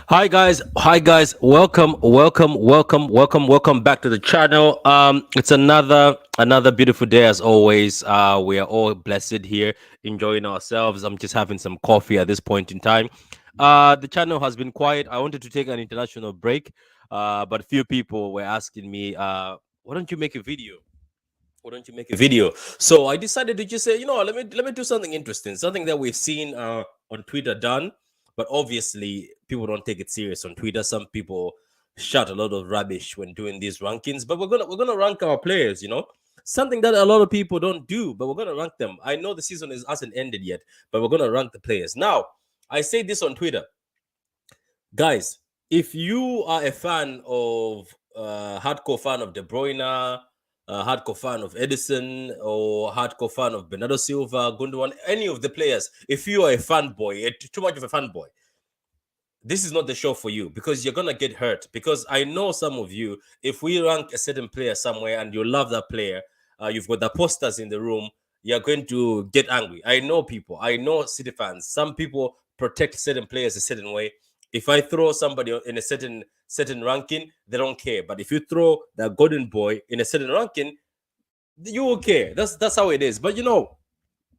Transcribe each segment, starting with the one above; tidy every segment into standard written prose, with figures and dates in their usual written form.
Hi guys, welcome back to the channel. It's another beautiful day as always. We are all blessed here, enjoying ourselves. I'm just having some coffee at this point in time. The channel has been quiet. I wanted to take an international break, but few people were asking me, why don't you make a video? So I decided to just say, let me do something interesting, something that we've seen on Twitter done, but obviously people don't take it serious on Twitter. Some people shout a lot of rubbish when doing these rankings, but we're gonna rank our players. Something that a lot of people don't do, but we're gonna rank them. I know the season hasn't ended yet, but we're gonna rank the players. Now, I say this on Twitter, guys. If you are a fan of hardcore fan of De Bruyne, hardcore fan of Edison, or hardcore fan of Bernardo Silva, Gundogan, any of the players, if you are a fanboy, too much of a fanboy, this is not the show for you, because you're gonna get hurt. Because I know some of you, if we rank a certain player somewhere and you love that player, you've got the posters in the room, you're going to get angry. I know people, I know City fans. Some people protect certain players a certain way. If I throw somebody in a certain ranking, they don't care. But if you throw the golden boy in a certain ranking, you will care. That's how it is. But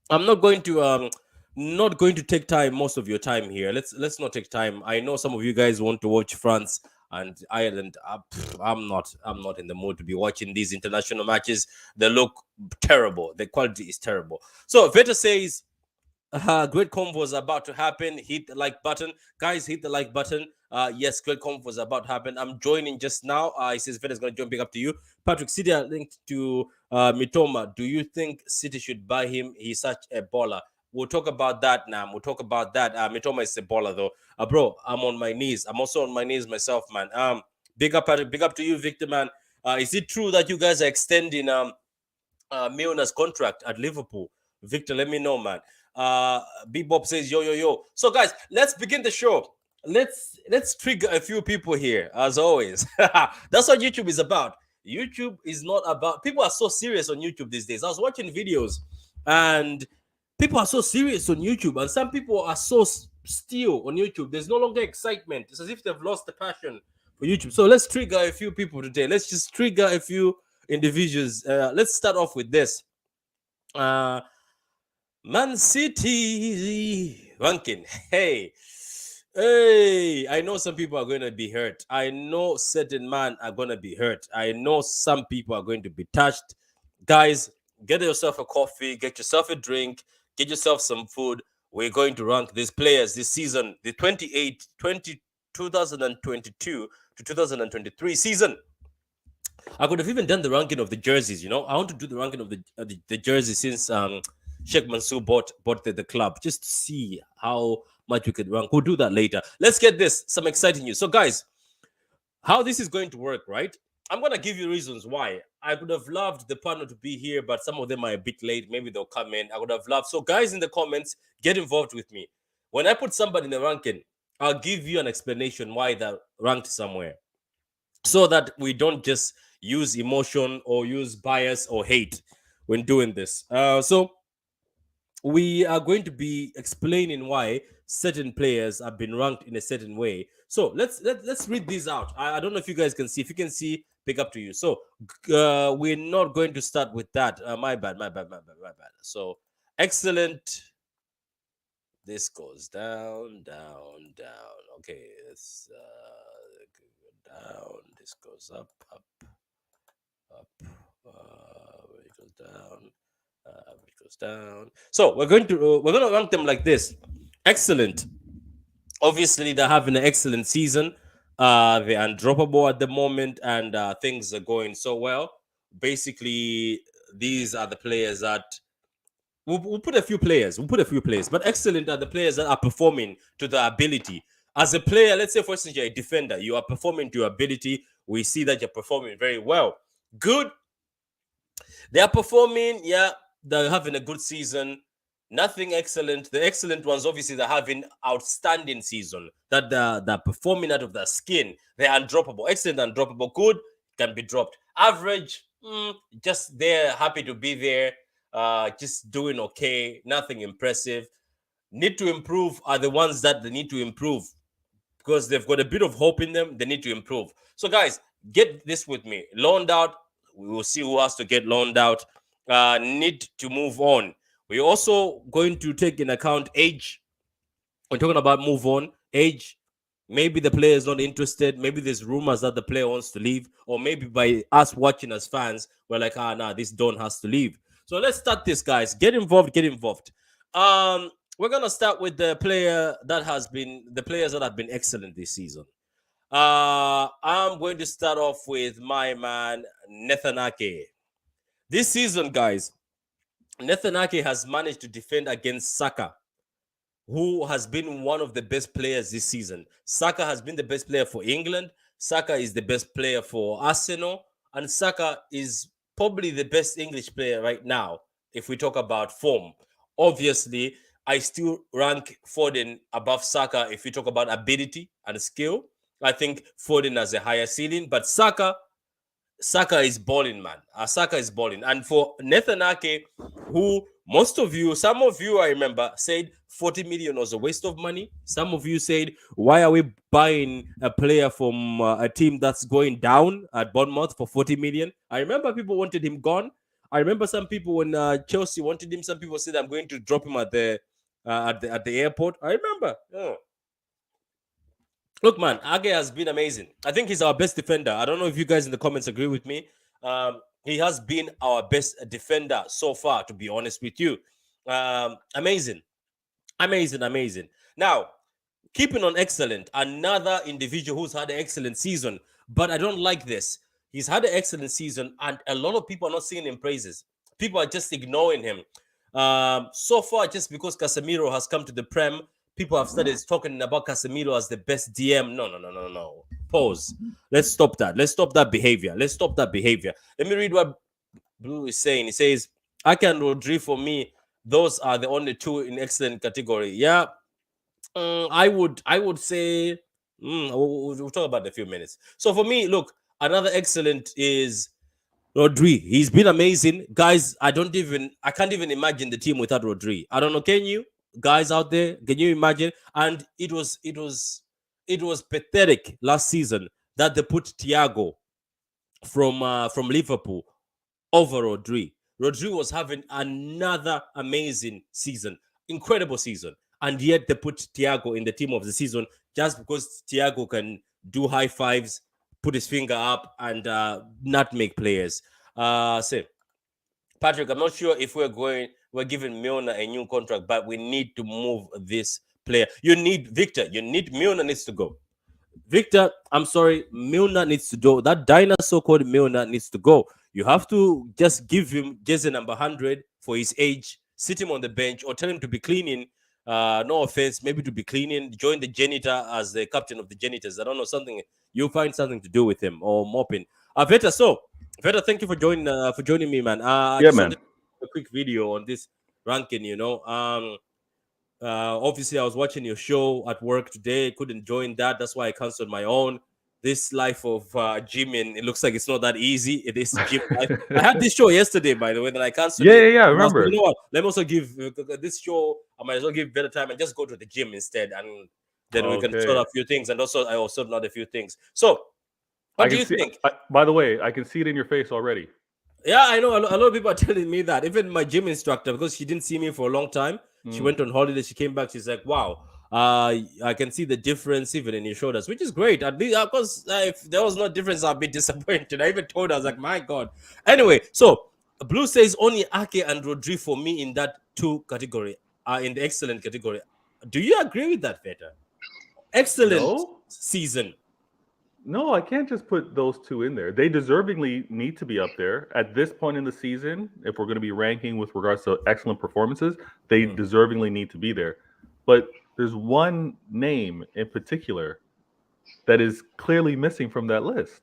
I'm not going to take time, most of your time here. Let's not take time. I know some of you guys want to watch France and Ireland. I'm not in the mood to be watching these international matches. They look terrible. The quality is terrible. So Veta says, great convo is about to happen. Hit the like button, guys. Hit the like button. Yes, great convo is about to happen. I'm joining just now. He says Veta's going to join. Big up to you, Patrick. City are linked to Mitoma. Do you think City should buy him? He's such a baller. We'll talk about that now. We'll talk about that. Mitoma is a baller though. Bro, I'm on my knees. I'm also on my knees myself, man. Big up, Patrick. Big up to you, Victor, man. Is it true that you guys are extending Milner's contract at Liverpool? Victor, let me know, man. Bebop says yo. So guys, let's begin the show. Let's trigger a few people here, as always. That's what YouTube is about. YouTube is not about, people are so serious on YouTube these days. I was watching videos and people are so serious on YouTube, and some people are so still on YouTube. There's no longer excitement. It's as if they've lost the passion for YouTube. So let's trigger a few people today. Let's just trigger a few individuals. Let's start off with this. Man City ranking. Hey, I know some people are going to be hurt. I know certain men are going to be hurt. I know some people are going to be touched. Guys, get yourself a coffee, get yourself a drink, get yourself some food. We're going to rank these players this season, the 2022 to 2023 season. I could have even done the ranking of the jerseys. I want to do the ranking of the jerseys since Sheikh Mansour bought the club, just to see how much we could rank. We'll do that later. Let's get some exciting news. So guys, how this is going to work, right? I'm going to give you reasons why. I would have loved the panel to be here, but some of them are a bit late. Maybe they'll come in. I would have loved. So guys, in the comments, get involved with me. When I put somebody in the ranking, I'll give you an explanation why they're ranked somewhere, so that we don't just use emotion or use bias or hate when doing this. So we are going to be explaining why certain players have been ranked in a certain way. So let's read these out. I don't know if you guys can see. If you can see, pick up to you. So we're not going to start with that. My bad. So excellent. This goes down. Okay, it's down. This goes up. It goes down. It goes down. So we're going to rank them like this. Excellent. Obviously, they're having an excellent season. They're undroppable at the moment, and things are going so well. Basically, these are the players that we'll put a few players. But excellent are the players that are performing to their ability. As a player, let's say for instance you're a defender, you are performing to your ability. We see that you're performing very well. Good. They are performing. Yeah, they're having a good season. Nothing excellent. The excellent ones, obviously, they're having outstanding season. That they're performing out of their skin. They're undroppable. Excellent, undroppable. Good, can be dropped. Average, just there, happy to be there. Just doing okay. Nothing impressive. Need to improve are the ones that they need to improve because they've got a bit of hope in them. They need to improve. So, guys, get this with me. Loaned out. We will see who has to get loaned out. Need to move on. We're also going to take in account age. We're talking about move on. Age. Maybe the player is not interested. Maybe there's rumors that the player wants to leave. Or maybe by us watching as fans, we're like, this Don has to leave. So let's start this, guys. Get involved. We're gonna start with the players that have been excellent this season. I'm going to start off with my man Nathan Ake. This season, guys, Nathan Ake has managed to defend against Saka, who has been one of the best players this season. Saka has been the best player for England. Saka is the best player for Arsenal, and Saka is probably the best English player right now if we talk about form. Obviously, I still rank Foden above Saka if we talk about ability and skill. I think Foden has a higher ceiling, but Saka is balling, man. Saka is balling. And for Nathan Ake, who some of you, I remember, said 40 million was a waste of money. Some of you said, why are we buying a player from a team that's going down at Bournemouth for 40 million? I remember people wanted him gone. I remember some people when Chelsea wanted him, some people said, I'm going to drop him at the airport. I remember. Oh. Look, man, Ake has been amazing. I think he's our best defender. I don't know if you guys in the comments agree with me. He has been our best defender so far, to be honest with you. Amazing. Now, keeping on excellent, another individual who's had an excellent season, but I don't like this. He's had an excellent season, and a lot of people are not singing him praises. People are just ignoring him. So far, just because Casemiro has come to the Prem, people have started talking about Casemiro as the best DM. No. Pause. Let's stop that. Let's stop that behavior. Let me read what Blue is saying. He says, Ake and Rodri, for me, those are the only two in excellent category. Yeah. I would say we'll talk about it in a few minutes. So for me, look, another excellent is Rodri. He's been amazing. Guys, I can't even imagine the team without Rodri. I don't know, can you? Guys out there, can you imagine? And it was pathetic last season that they put Thiago from Liverpool over Rodri. Rodri was having another amazing season, incredible season, and yet they put Thiago in the team of the season just because Thiago can do high fives, put his finger up, and not make players. Say, Patrick, I'm not sure if we're giving Milner a new contract, but we need to move this player. Milner needs to go. Victor, I'm sorry, Milner needs to go. That dinosaur called Milner needs to go. You have to just give him jersey number 100 for his age, sit him on the bench, or tell him to be cleaning. No offense, maybe to be cleaning, join the janitor as the captain of the janitors. I don't know, you'll find something to do with him, or mopping. Veta, thank you for joining me, man. I just wanted a quick video on this ranking, obviously I was watching your show at work today, couldn't join that. That's why I canceled my own. this life of gymming, it looks like it's not that easy. It is gym life. I had this show yesterday, by the way, that I canceled. Yeah. I And I was like, remember. you know what? Let me also give this show. I might as well give better time and just go to the gym instead, and then we can sort Okay. out a few things. And also, I also sort out a few things. So, I what do can you see. think? By the way, I can see it in your face already. Yeah, I know a lot of people are telling me that. Even my gym instructor, because she didn't see me for a long time, she went on holiday. She came back. She's like, "Wow, I can see the difference even in your shoulders," which is great. At least, of course, if there was no difference, I'd be disappointed. I even told her, I was like, "My God." Anyway, so Blue says only Ake and Rodri for me in that two category, in the excellent category. Do you agree with that, Veta? Excellent season. No, I can't just put those two in there. They deservingly need to be up there at this point in the season. If we're going to be ranking with regards to excellent performances, they deservingly need to be there. But there's one name in particular that is clearly missing from that list.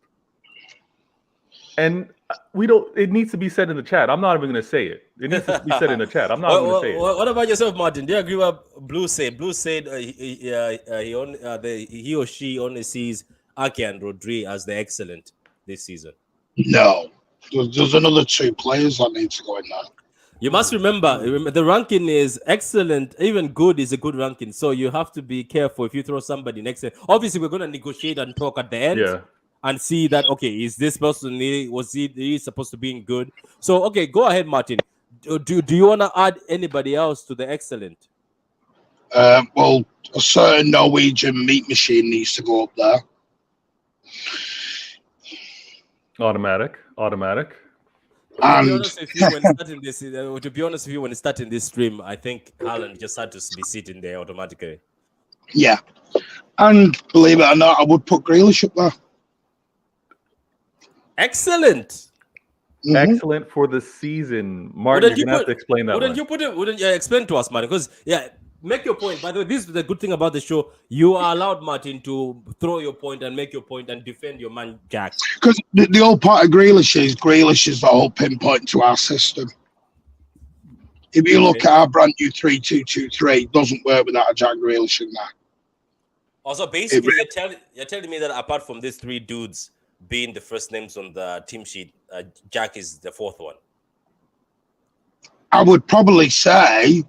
And it needs to be said in the chat. I'm not even going to say it. It needs to be said in the chat. I'm not going to say it. What about yourself, Martin? Do you agree with Blue said? Blue said he or she only sees Ake and Rodri as the excellent this season. No. There's another two players that need to go in there. You must remember the ranking is excellent. Even good is a good ranking. So you have to be careful if you throw somebody next. Obviously, we're going to negotiate and talk at the end and see that, okay, is this person, was he supposed to be in good? So, okay, go ahead, Martin. Do you want to add anybody else to the excellent? Well, a certain Norwegian meat machine needs to go up there. Automatic. To be honest with you, when starting this stream, I think Haaland just had to be sitting there automatically. Yeah. And believe it or not, I would put Grealish up there. Excellent. Mm-hmm. Excellent for the season. Martin, you're going to have to explain that. Wouldn't you explain to us, Martin? Because, make your point. By the way, this is the good thing about the show. You are allowed, Martin, to throw your point and make your point and defend your man, Jack. Because the whole part of Grealish is the whole pinpoint to our system. If you look at our brand new 3-2-2-3, it doesn't work without a Jack Grealish in there. Also, basically, you're telling me that apart from these three dudes being the first names on the team sheet, Jack is the fourth one. I would probably say,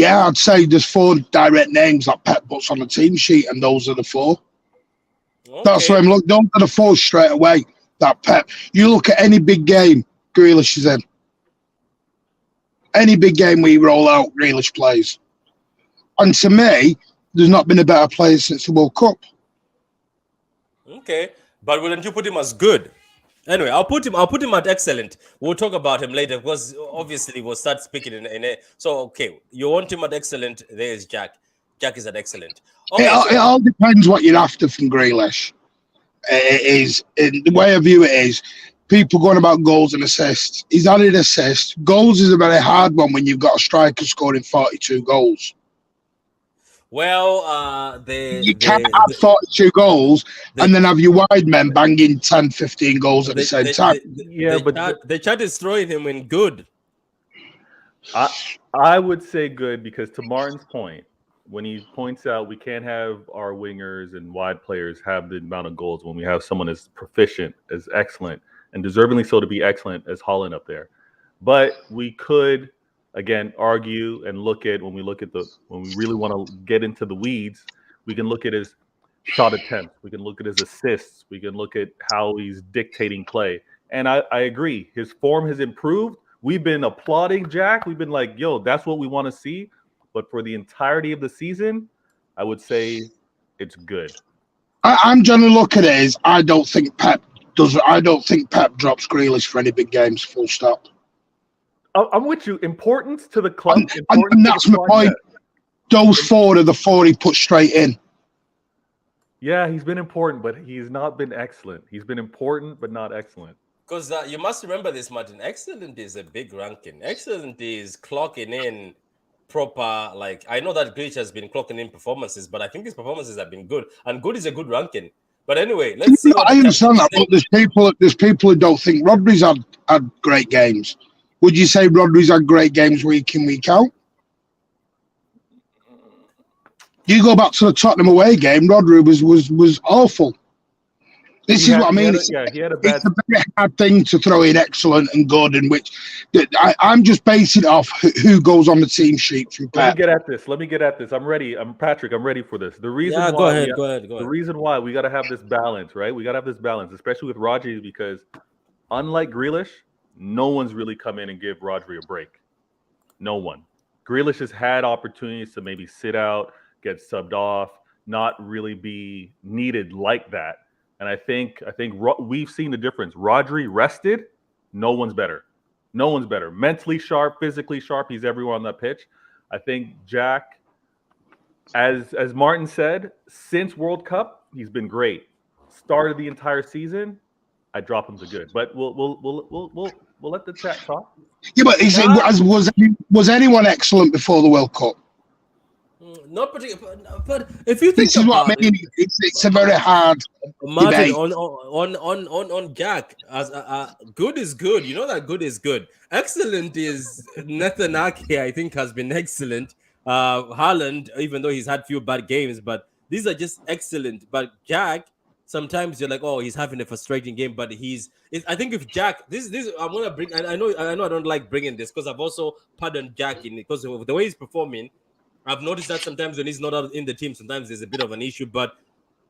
I'd say there's 4 direct names that Pep puts on the team sheet, and those are the 4. Okay. That's why I'm looking. Those are the 4 straight away. That Pep. You look at any big game, Grealish is in. Any big game we roll out, Grealish plays. And to me, there's not been a better player since the World Cup. Okay, but wouldn't you put him as good? Anyway, I'll put him at excellent. We'll talk about him later because obviously we'll start speaking in it. So, okay, you want him at excellent. There's Jack. Jack is at excellent. Okay, it all depends what you're after from Grealish. The way I view it is people going about goals and assists. He's added assists. Goals is a very hard one when you've got a striker scoring 42 goals. Well, you can't have 42 goals and then have your wide men banging 10, 15 goals at the same time. The chat is throwing him in good. I would say good because to Martin's point, when he points out we can't have our wingers and wide players have the amount of goals when we have someone as proficient, as excellent, and deservingly so to be excellent as Haaland up there. But we could, again, argue and look at when we really want to get into the weeds, we can look at his shot attempts, we can look at his assists, we can look at how he's dictating play. And I agree, his form has improved. We've been applauding Jack. We've been like, yo, that's what we want to see. But for the entirety of the season, I would say it's good. I'm generally looking at it as I don't think Pep drops Grealish for any big games, full stop. I'm with you. Importance to the club. And that's my point. Those 4 are the 4 he put straight in. Yeah, he's been important, but he's not been excellent. He's been important, but not excellent. Because you must remember this, Martin. Excellent is a big ranking. Excellent is clocking in proper. Like, I know that Grealish has been clocking in performances, but I think his performances have been good. And good is a good ranking. But anyway, let's see. I understand that, but there's people who don't think Rodri's had great games. Would you say Rodri's had great games week in, week out? You go back to the Tottenham away game, Rodri was awful. This is what I mean. He had a bad. It's a very hard thing to throw in excellent and good, in which I'm just basing it off who goes on the team sheet from Pep. Let me get at this. I'm ready. Patrick. I'm ready for this. The reason why go ahead. The reason why we got to have this balance, right? We got to have this balance, especially with Rodri, because unlike Grealish, no one's really come in and give Rodri a break. No one. Grealish has had opportunities to maybe sit out, get subbed off, not really be needed like that. And I think we've seen the difference. Rodri rested, no one's better. No one's better. Mentally sharp, physically sharp. He's everywhere on that pitch. I think Jack, as Martin said, since World Cup, he's been great. Started the entire season, I drop him to good. But we'll let the chat talk. Yeah, but was anyone excellent before the World Cup? Not particularly, but if you think this is what I mean, it's a very hard Martin debate. on Jack. As good is good, you know that good is good. Excellent is Nathan Ake, I think, has been excellent. Haaland, even though he's had few bad games, but these are just excellent. But Jack, sometimes you're like, oh, he's having a frustrating game, but I think if Jack, this I'm gonna bring. I know I don't like bringing this because I've also pardoned Jack in it because of the way he's performing. I've noticed that sometimes when he's not out in the team, sometimes there's a bit of an issue. But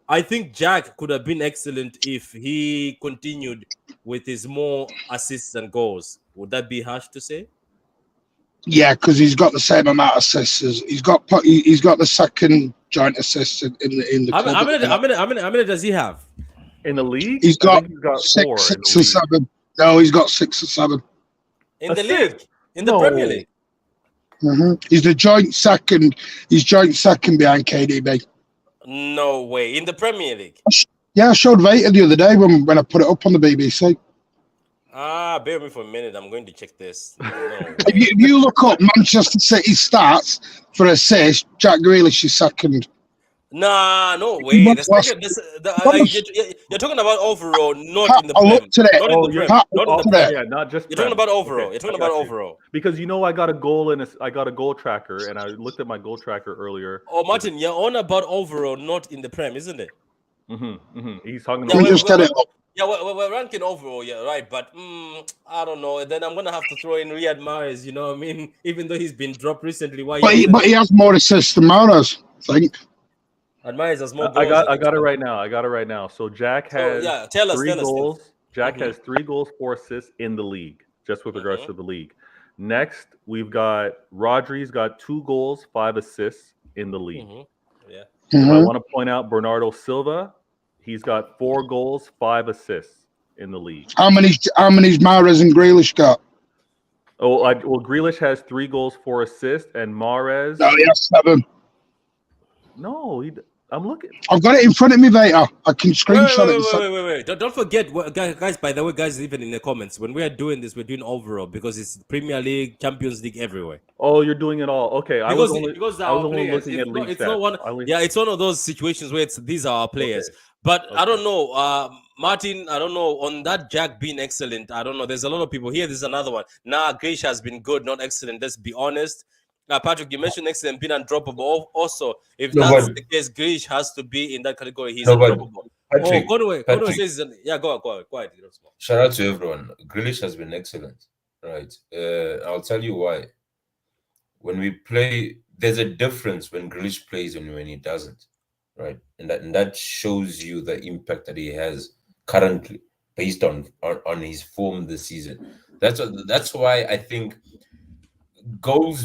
I think Jack could have been excellent if he continued with his more assists and goals. Would that be harsh to say? Yeah, because he's got the same amount of assists. He's got the second joint assist in the club. How many does he have in the league? He's got 6 or 7. No, he's got 6 or 7 in the league, in the Premier League. Mm-hmm. He's the joint second. He's joint second behind KDB. No way. In the Premier League? Yeah, I showed Veta the other day when I put it up on the BBC. Bear with me for a minute. I'm going to check this. No if you look up Manchester City stats for assists, Jack Grealish is second. Nah, no way. You're talking about overall, not in the Premier. Yeah, not just. You're talking about overall. You're talking about overall. Because I got a goal tracker, and I looked at my goal tracker earlier. Oh, Martin, you're on about overall, not in the Prem, isn't it? He's talking about. Yeah, we're ranking overall, yeah, right. But I don't know. Then I'm gonna have to throw in Riyad Mahrez. You know what I mean? Even though he's been dropped recently, but he has more assists than Mahrez, I think. And Mahrez has more goals. I got it right now. So Jack has tell us, 3 goals. Jack has 3 goals, 4 assists in the league, just with regards to the league. Next, we've got Rodri's got 2 goals, 5 assists in the league. I want to point out Bernardo Silva. He's got 4 goals, 5 assists in the league. How many's Mahrez and Grealish got? Grealish has 3 goals, 4 assists, and Mahrez. No, he has 7. No, I'm looking. I've got it in front of me, Veta. I can screenshot it. Wait. Don't forget, guys. By the way, guys, even in the comments, when we are doing this, we're doing overall because it's Premier League, Champions League, everywhere. Oh, you're doing it all. Okay, I was only looking at league stats. It's one of those situations where these are our players. Okay. But I don't know, Martin. I don't know on that Jack being excellent. I don't know. There's a lot of people here. There's another one. Grealish has been good, not excellent. Let's be honest. Patrick, you mentioned excellent, being undroppable. Also, if that's the case, Grealish has to be in that category. He's undroppable. Patrick, go says, go ahead. Shout out to everyone. Grealish has been excellent, right? I'll tell you why. When we play, there's a difference when Grealish plays and when he doesn't, right? And that shows you the impact that he has currently based on his form this season. That's why I think goal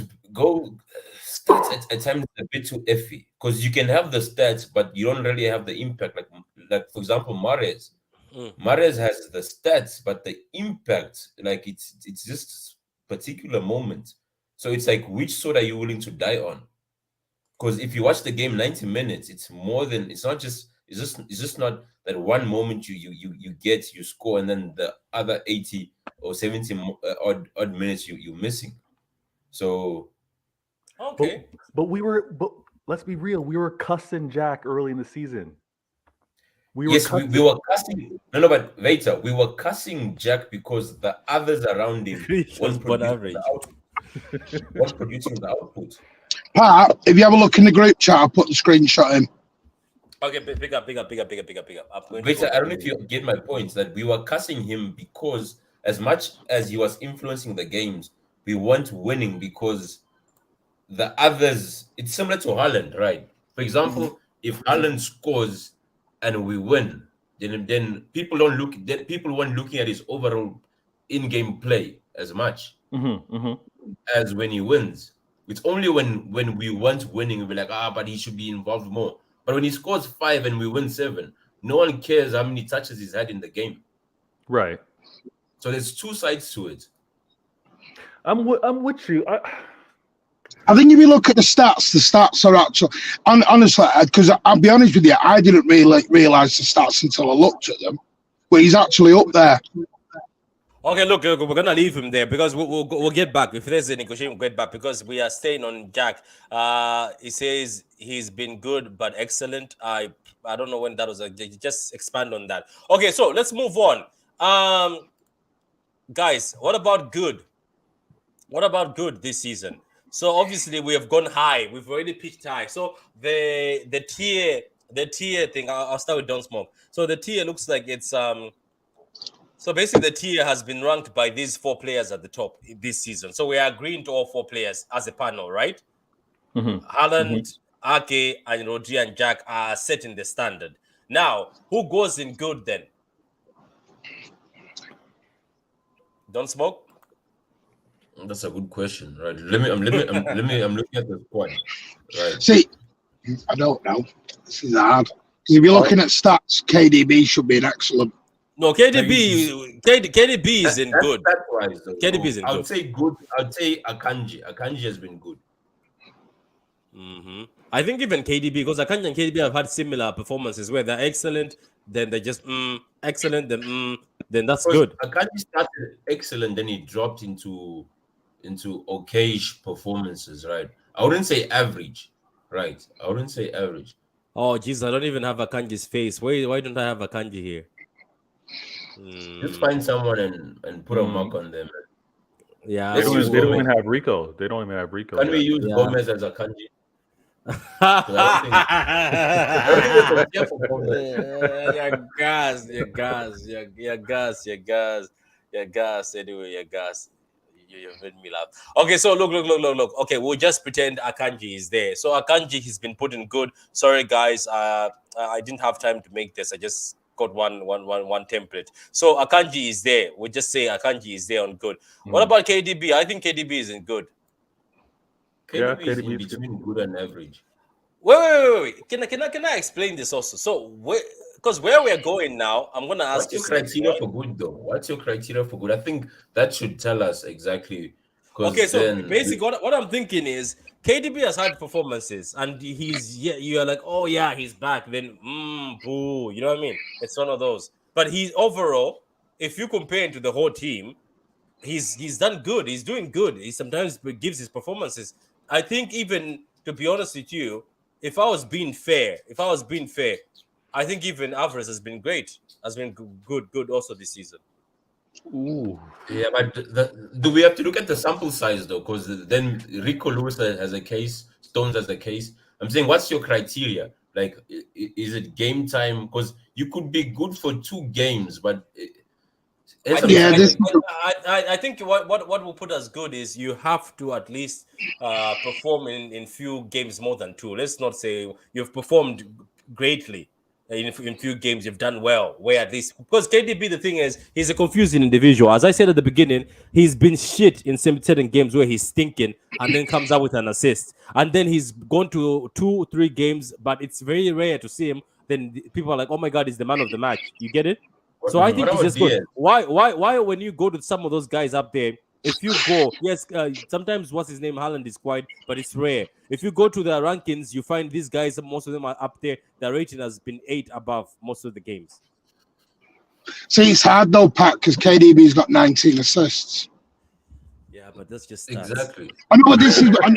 stats at times a bit too iffy because you can have the stats, but you don't really have the impact. Like for example, Mahrez. Mahrez has the stats, but the impact, like it's just particular moments. So it's like, which sword are you willing to die on? Because if you watch the game 90 minutes, it's more than it's just not that one moment you score and then the other 80 or 70 odd minutes you're missing. So okay. But let's be real, we were cussing Jack early in the season. We were cussing. No, but later we were cussing Jack because the others around him weren't producing the output. Pat, if you have a look in the group chat, I'll put the screenshot in. Okay, pick up. I'm going But to I don't know if you get my point, that we were cussing him because as much as he was influencing the games, we weren't winning because the others, it's similar to Haaland, right? For example, if Haaland scores and we win, then people weren't looking at his overall in-game play as much as when he wins. It's only when we weren't winning, we'll be like, but he should be involved more. But when he scores 5 and we win 7, no one cares how many touches he's had in the game. Right. So there's two sides to it. I'm with you. I think if you look at the stats are actually, honestly, because I'll be honest with you, I didn't really realize the stats until I looked at them, but he's actually up there. Okay, look, we're gonna leave him there because we'll get back. If there's a negotiation, we'll get back because we are staying on Jack. He says he's been good but excellent. I don't know when that was. Just expand on that. Okay, so let's move on. Guys, what about good? What about good this season? So obviously we have gone high. We've already pitched high. So the tier thing. I'll start with Don't Smoke. So the tier looks like it's So basically, the tier has been ranked by these 4 players at the top this season. So we are agreeing to all 4 players as a panel, right? Haaland, Ake, and Rodri and Jack are setting the standard. Now, who goes in good then? Don't Smoke? That's a good question, right? I'm looking at the squad, right? See, I don't know. This is hard. If you're looking at stats, KDB should be an excellent. No, KDB is in good. Stat-wise, though, KDB is in I good. would say good. I would say Akanji. Akanji has been good. I think even KDB, because Akanji and KDB have had similar performances where they're excellent, then they're just excellent, then that's good. Akanji started excellent, then he dropped into okayish performances, right? I wouldn't say average, right? I wouldn't say average. Oh, jeez, I don't even have Akanji's face. Why don't I have Akanji here? Just find someone and put a mark on them. Yeah, They don't even have Rico. They don't even have Rico. Can we use Gomez as Akanji? Your gas. Anyway, your gas. You made me laugh. Okay, so look. Okay, we'll just pretend Akanji is there. So Akanji has been put in good. Sorry, guys. I didn't have time to make this. I just got one template. So Akanji is there. We'll just say Akanji is there on good. What about KDB? I think KDB is in good. KDB is in between good and average. Wait. Can I explain this also? So because where we're going now, I'm gonna ask What's your criteria for good, though? What's your criteria for good? I think that should tell us exactly. Okay, so basically, what I'm thinking is KDB has had performances, and you're like, oh yeah, he's back. Then boo, you know what I mean? It's one of those. But he's overall, if you compare him to the whole team, he's done good. He's doing good. He sometimes gives his performances. I think even to be honest with you, if I was being fair, I think even Alvarez has been great. Has been good also this season. Ooh. Yeah, but do we have to look at the sample size though? Because then Rico Lewis has a case, Stones has a case. I'm saying, what's your criteria? Like, is it game time? Because you could be good for 2 games, but I think what will put us good is you have to at least perform in few games more than 2. Let's not say you've performed greatly. In few games, you've done well. Where at least, because KDB, the thing is, he's a confusing individual. As I said at the beginning, he's been shit in certain games where he's stinking and then comes out with an assist. And then he's gone to 2-3 games, but it's very rare to see him. Then people are like, "Oh my God, he's the man of the match." You get it? So I think it's just good. Why when you go to some of those guys up there, if you go, yes, sometimes what's his name, Haaland is quiet, but it's rare. If you go to the rankings, you find these guys, most of them are up there. Their rating has been 8 above most of the games. See, it's hard though, Pat, because KDB's got 19 assists. Yeah, but that's just stats. Exactly. I know this is. I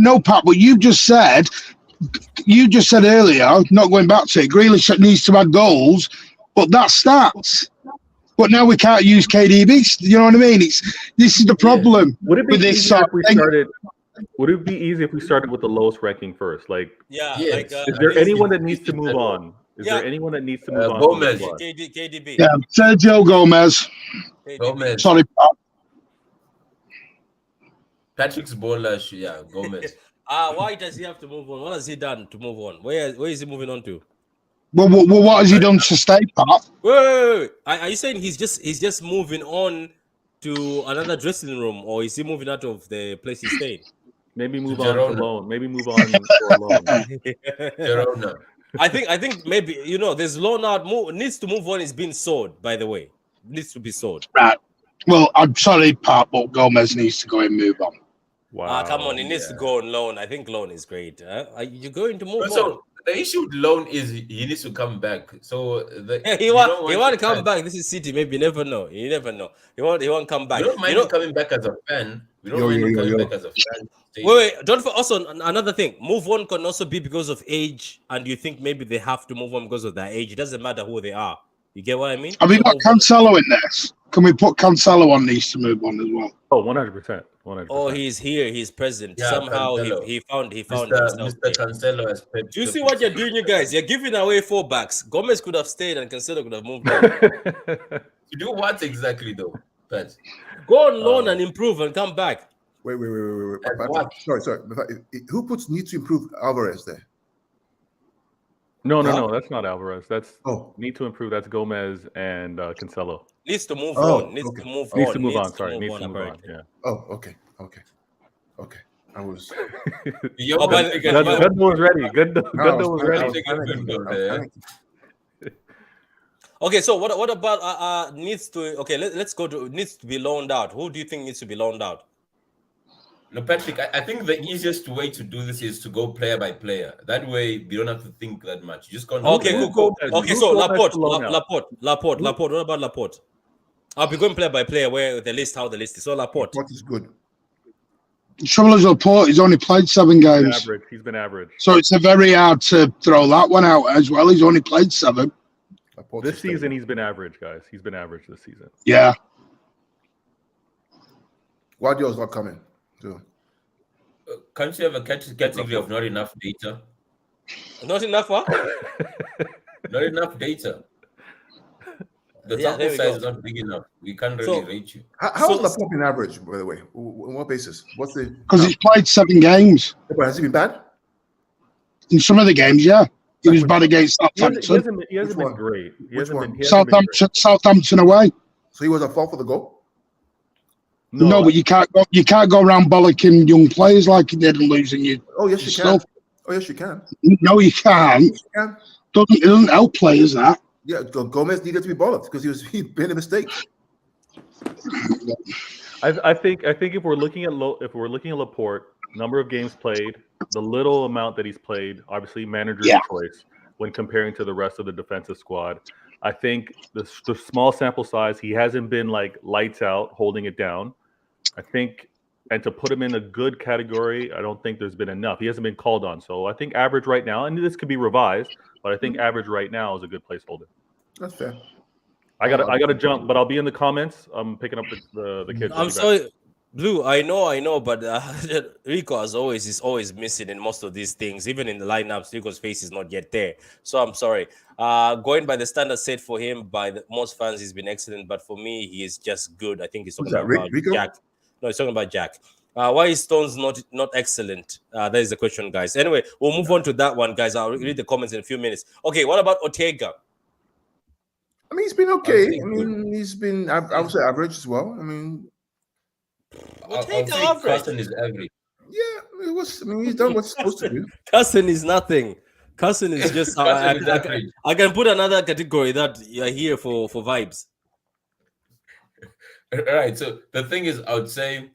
know, Pat, but you just said earlier, not going back to it, Grealish needs to add goals, but that's stats. But now we can't use KDB. You know what I mean? This is the problem. Would it be with this easier if we started? Would it be easy if we started with the lowest ranking first? Like, Yeah, Yes. like is there anyone that needs to move on? Is Yeah. there anyone that needs to move on? Gomez. From the squad? KDB. Yeah, Sergio Gomez. KDB. Gomez. Sorry, Patrick's baller. Yeah, Gomez. Why does he have to move on? What has he done to move on? Where is he moving on to? well, what has he done to stay, Pat? Wait. Are you saying he's just moving on to another dressing room, or is he moving out of the place he's staying? Maybe move on Girona. to loan. Maybe move on for a loan. Girona. I think maybe there's loan out. Needs to move on. Is being sold, by the way. Needs to be sold. Right. Well, I'm sorry, Pat, but Gomez needs to go and move on. Wow. Come on, he needs to go on loan. I think loan is great. Are you going to move on? So the issue with loan is he needs to come back. So He want to come back. This is City. Maybe you never know. You never know. He won't come back. We don't mind him coming back as a fan. We don't mind him coming back as a fan. Wait. Don't also another thing. Move on can also be because of age, and you think maybe they have to move on because of their age. It doesn't matter who they are. You get what I mean? Have we got Cancelo in this? Can we put Cancelo on needs to move on as well? Oh, 100%. 100%. Oh, he's here. He's present. Yeah, Somehow Cancelo. he found Mr. himself. Mr. Cancelo has Pep. Do you see what you're doing, you guys? You're giving away 4 backs. Gomez could have stayed and Cancelo could have moved on. To do what exactly though? Pat? Go on loan and improve and come back. Wait. That's what? Sorry. Who puts need to improve Alvarez there? No, that's not Alvarez. That's Oh, need to improve. That's Gomez and Cancelo. Needs to move Oh, on. Needs okay. to move Needs on. to move on. Sorry, needs to move on. apparently. Yeah. oh, okay. I was. You're Oh, but- gonna take but- a- Good was ready. Good I was was ready. panicking. Okay, so what about needs to? Okay, let's go to needs to be loaned out. Who do you think needs to be loaned out? No, Patrick, I think the easiest way to do this is to go player by player. That way, you don't have to think that much. You just go. Okay, cool. Okay, so Laporte. What about Laporte? I'll be going player by player where the list, how the list is. So Laporte. What is good? The trouble is, Laporte, he's only played 7 games. He's been average. So it's very hard to throw that one out as well. He's only played 7. This season, he's been average, guys. He's been average this season. Yeah. Guardiola's not coming. So. Can't you have a category of not enough data? Not enough, what? Not enough data. The Yeah, there sample we size go. is not big enough. We can't really rate you. How is Laporte been average, by the way? On what basis? What's the? Because he's played 7 games. But has he been bad? In some of the games, yeah. He was bad against He Southampton. hasn't Which been one? great. He Which hasn't one? been. He hasn't been great. Southampton away. So he was a fault for the goal. No, but you can't go around bollocking young players like you did and losing your Oh yes, you stuff. can. Oh yes, you can. No, you can't. Yes, you can. It doesn't help players that. Yeah, Gomez needed to be bollocked because he made a mistake. I think if we're looking at Laporte, number of games played, the little amount that he's played, obviously manager's choice when comparing to the rest of the defensive squad. I think the small sample size, he hasn't been like lights out, holding it down. I think, and to put him in a good category, I don't think there's been enough. He hasn't been called on. So I think average right now, and this could be revised, but I think average right now is a good placeholder. That's fair. I gotta jump, but I'll be in the comments. I'm picking up the kids. I'm sorry, Blue. I know, but Rico is always missing in most of these things. Even in the lineups, Rico's face is not yet there. So I'm sorry. Going by the standard set for him by most fans, he's been excellent. But for me, he is just good. I think he's talking about Rico? Jack. No, he's talking about Jack. Why is Stones not excellent? That is the question, guys. Anyway, we'll move on to that one, guys. I'll read the comments in a few minutes. Okay, what about Ortega? I mean, he's been okay. I mean, he's been, I would say, average as well. I mean, I'll say Carson is average. yeah, it was. I mean, he's done what he's supposed to do. Cousin is nothing. Cousin is just. Carson is average. I can put another category that you're here for vibes. Right. So the thing is, I would say,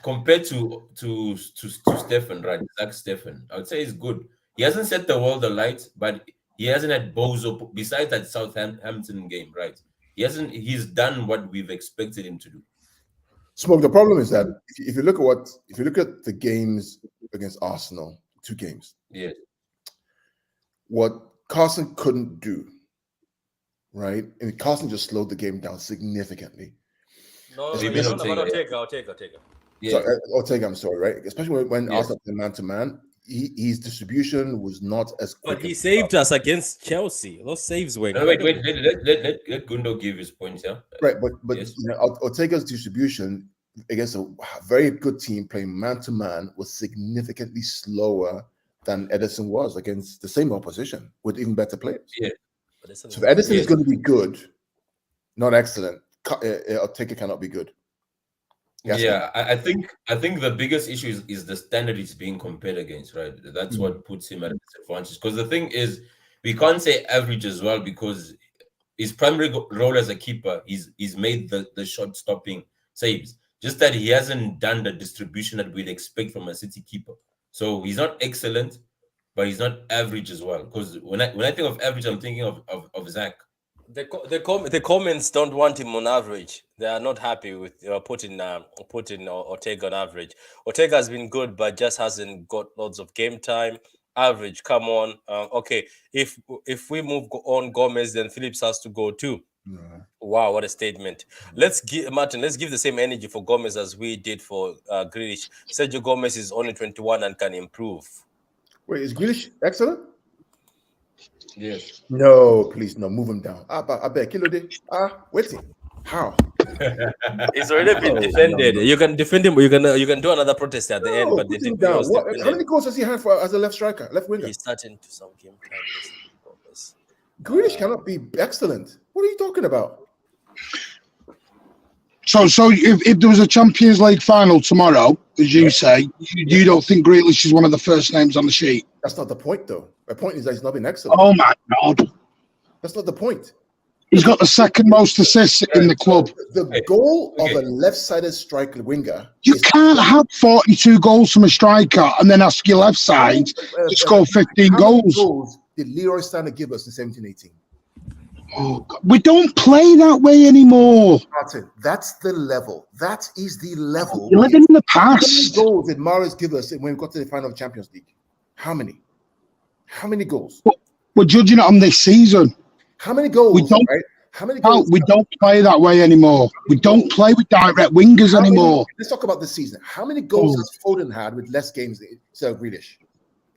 compared to Stefan, right? Zach Stefan, I would say he's good. He hasn't set the world alight, but he hasn't had bozo besides that Southampton game, right? He's done what we've expected him to do. Smoke. The problem is that if you look at the games against Arsenal, 2 games, Yeah. what Carson couldn't do, right? And Carson just slowed the game down significantly. No, Maybe no, not no, Ortega. Ortega. Yeah. So Ortega, I'm sorry, right? Especially when Yeah. Arsenal played man to man, his distribution was not as quick. But he saved us against Chelsea. Those saves were No, wait. incredible. Let Gundo give his points. Yeah. Right, but Yes. you know, Ortega's distribution against a very good team playing man to man was significantly slower than Edison was against the same opposition with even better players. Yeah. So if Edison is Yes. going to be good, not excellent, Ortega cannot be good. Yes, Yeah, I think the biggest issue is the standard he's being compared against, right? That's what puts him at a disadvantage. Because the thing is, we can't say average as well, because his primary role as a keeper, he's made the shot stopping saves. Just that he hasn't done the distribution that we'd expect from a City keeper. So he's not excellent, but he's not average as well. Because when I think of average, I'm thinking of Zach. The comments don't want him on average. They are not happy with putting Ortega on average. Ortega has been good, but just hasn't got lots of game time. Average, come on. Okay, if we move on Gomez, then Phillips has to go too. Wow, what a statement. Let's give the same energy for Gomez as we did for Grealish. Sergio Gomez is only 21 and can improve. Wait, is Grealish excellent? Yes. No, please, no, move him down. I bet Kilode. Waiting. How? He's already been defended. You can defend him, or you can do another protest at the end, but put the him down. was How defended. many goals has he had for as a left striker, left winger? He's starting to some game time. Grealish cannot be excellent. What are you talking about? So if there was a Champions League final tomorrow, as you say, you don't think Grealish is one of the first names on the sheet? That's not the point, though. The point is that he's not been excellent. Oh my God. That's not the point. He's got the second most assists in the club. The goal of a left-sided striker winger. You can't have 42 goals from a striker and then ask your left side to score 15 How many goals. goals did Leroy Sané give us in 17-18? Oh, God. We don't play that way anymore. Martin, that's the level. That is the level. You're living in the How many past. goals did Mahrez give us when we got to the final of the Champions League? How many? How many goals? We're judging it on this season. How many goals? We don't- Right? How many Oh, goals? we don't play that way anymore. We don't play with direct wingers How many- anymore. Let's talk about this season. How many goals has Foden had with less games instead of Grealish?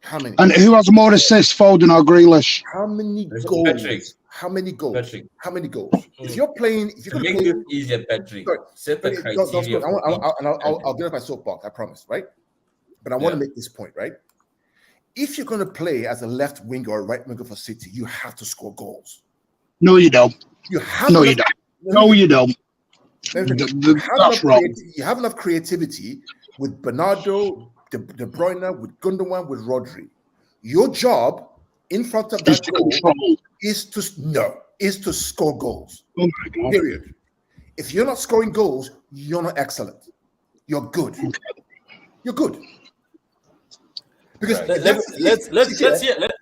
How many? And who has more assists, Foden or Grealish? How many Patrick. goals? How many goals? Patrick. How many goals? If you're playing, if you're To going make to this easier, Patrick, Sorry. set the play, don't criteria. stop. I'll get off my soapbox. I promise, right? But I want to Yeah. make this point, right? If you're going to play as a left winger or a right winger for City, you have to score goals. No, you don't. You have No, enough- you don't. No, you don't. Let me finish. Th- You th- have That's enough wrong. creati- You have enough creativity with Bernardo, De Bruyne, with Gundogan, with Rodri. Your job in front of Just that goal control. is to score goals. Oh my God. Period. If you're not scoring goals, you're not excellent. You're good. You're good. Because Right.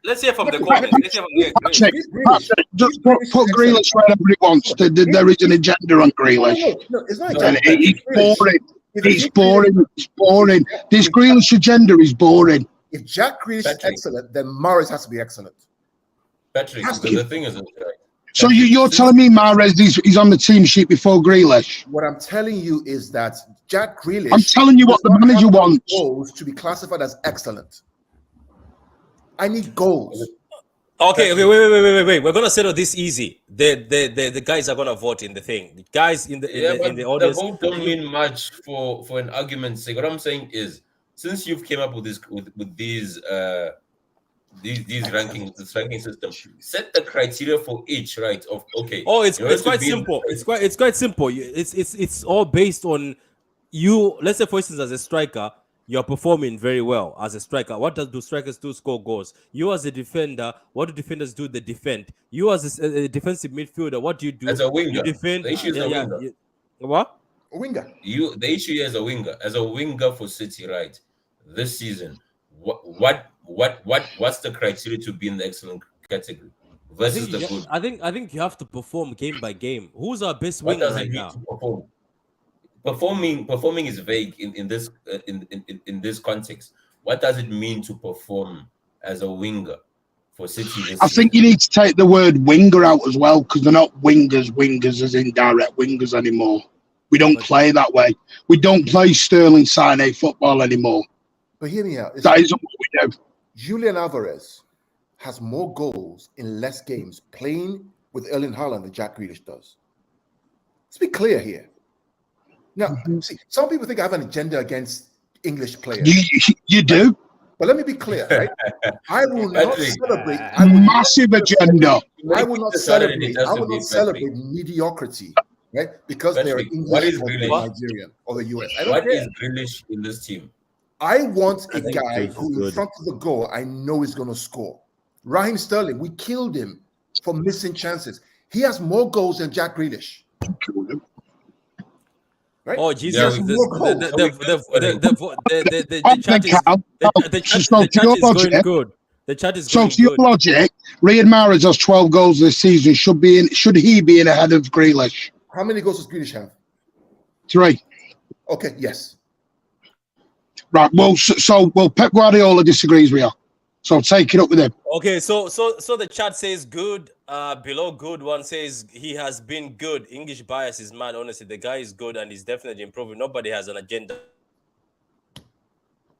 Let's hear from the comments. Let's hear from Patrick, just put Grealish wherever he wants. There is an agenda on Grealish. No, it's not No, And exactly. it's boring. If It's Jack boring. It's boring. This Grealish agenda is boring. If Jack Grealish is Patrick. excellent, then Mahrez has to be excellent. Patrick, Has to the be. thing is, right? So you're telling me Mahrez is on the team sheet before Grealish? What I'm telling you is that Jack Grealish. I'm telling you what the does not manager have enough wants. Goals to be classified as excellent. I need goals. Okay, wait. We're gonna settle this easy. The guys are gonna vote in the thing. The guys in the But the audience. vote don't mean much for an argument's sake. What I'm saying is, since you've came up with this with these rankings, this ranking system, set the criteria for each, right? Of okay. Oh, it's in order to quite be in- simple. It's quite simple. It's all based on you. Let's say, for instance, as a striker, you're performing very well as a striker. What do strikers do? Score goals. You as a defender, what do defenders do? They defend. You as a defensive midfielder, what do you do? As a winger. You defend. The issue is a winger. What? A winger. The issue here is as a winger for City, right? This season, what's the criteria to be in the excellent category versus the good? I think you have to perform game by game. Who's our best What winger does right it mean now? to perform? Performing is vague in this context. What does it mean to perform as a winger for City this I think you need to take the word winger out as well, because they're not wingers as in direct wingers anymore. We don't play that way. We don't play Sterling Sane football anymore. But hear me out. That isn't what we do. Julian Alvarez has more goals in less games playing with Erling Haaland than Jack Grealish does. Let's be clear here. Now, see, some people think I have an agenda against English players. You do. But let me be clear, right? I will not celebrate. Massive agenda. I will not celebrate. I will not celebrate mediocrity, right? Because they are English or Nigerian or the US. I don't care. What is Grealish in this team? I want a guy who, in front of the goal, I know is going to score. Raheem Sterling, we killed him for missing chances. He has more goals than Jack Grealish. Right? Oh Jesus! The chat is going good. The chat is going good. So, to your logic, Riyad Mahrez has 12 goals this season. Should he be in ahead of Grealish? How many goals does Grealish have? 3. Okay. Yes. Right. Well, Pep Guardiola disagrees with you. So take it up with him. Okay, so the chat says good. Below good one says he has been good. English bias is mad. Honestly, the guy is good and he's definitely improving. Nobody has an agenda.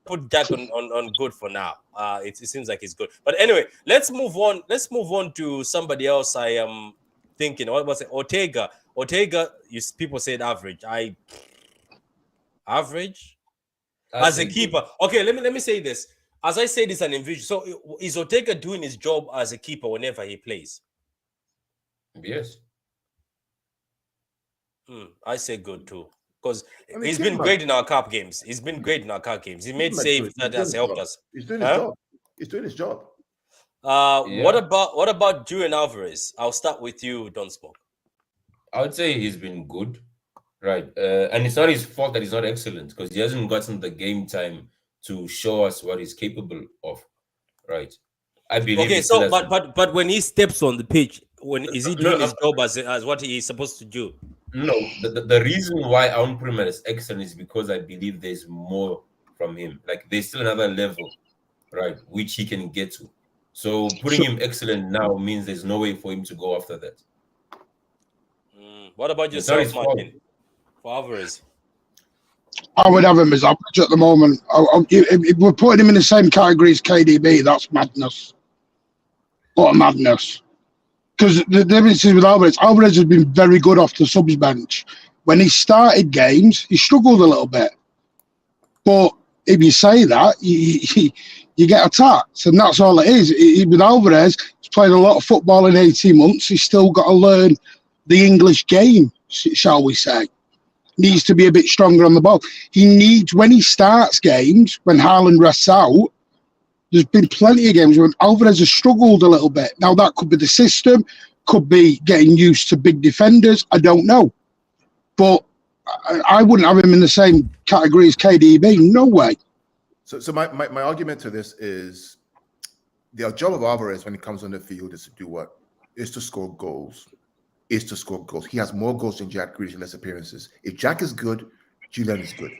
Put Jack on good for now. It seems like he's good. But anyway, let's move on. Let's move on to somebody else. I am thinking. What was it? Ortega. People said average. Average as a keeper. Okay, let me say this. As I said, it's an individual. So is Ortega doing his job as a keeper whenever he plays? Yes. I say good too. Because he's been great in our cup games. He made saves that has helped us. He's doing his job. He's doing his job. What about Julian Alvarez? I'll start with you, Don Smoke. I would say he's been good. Right. And it's not his fault that he's not excellent because he hasn't gotten the game time to show us what he's capable of, right? I believe. Okay, so but when he steps on the pitch, is he doing his job as what he is supposed to do? No, the reason why I won't put him as excellent is because I believe there's more from him. Like there's still another level, right, which he can get to. So putting him excellent now means there's no way for him to go after that. What about yourself, Martin? For Alvarez. I would have him as average at the moment. If we're putting him in the same category as KDB, that's madness. What a madness. Because the difference is with Alvarez has been very good off the subs bench. When he started games, he struggled a little bit. But if you say that, you get attacked. And that's all it is. With Alvarez, he's played a lot of football in 18 months. He's still got to learn the English game, shall we say. Needs to be a bit stronger on the ball. He needs, when he starts games, when Haaland rests out, there's been plenty of games when Alvarez has struggled a little bit. Now, that could be the system, could be getting used to big defenders. I don't know. But I wouldn't have him in the same category as KDB. No way. So my argument to this is the job of Alvarez when he comes on the field is to do what? Is to score goals. He has more goals than Jack Grealish in less appearances. If Jack is good, Julian is good.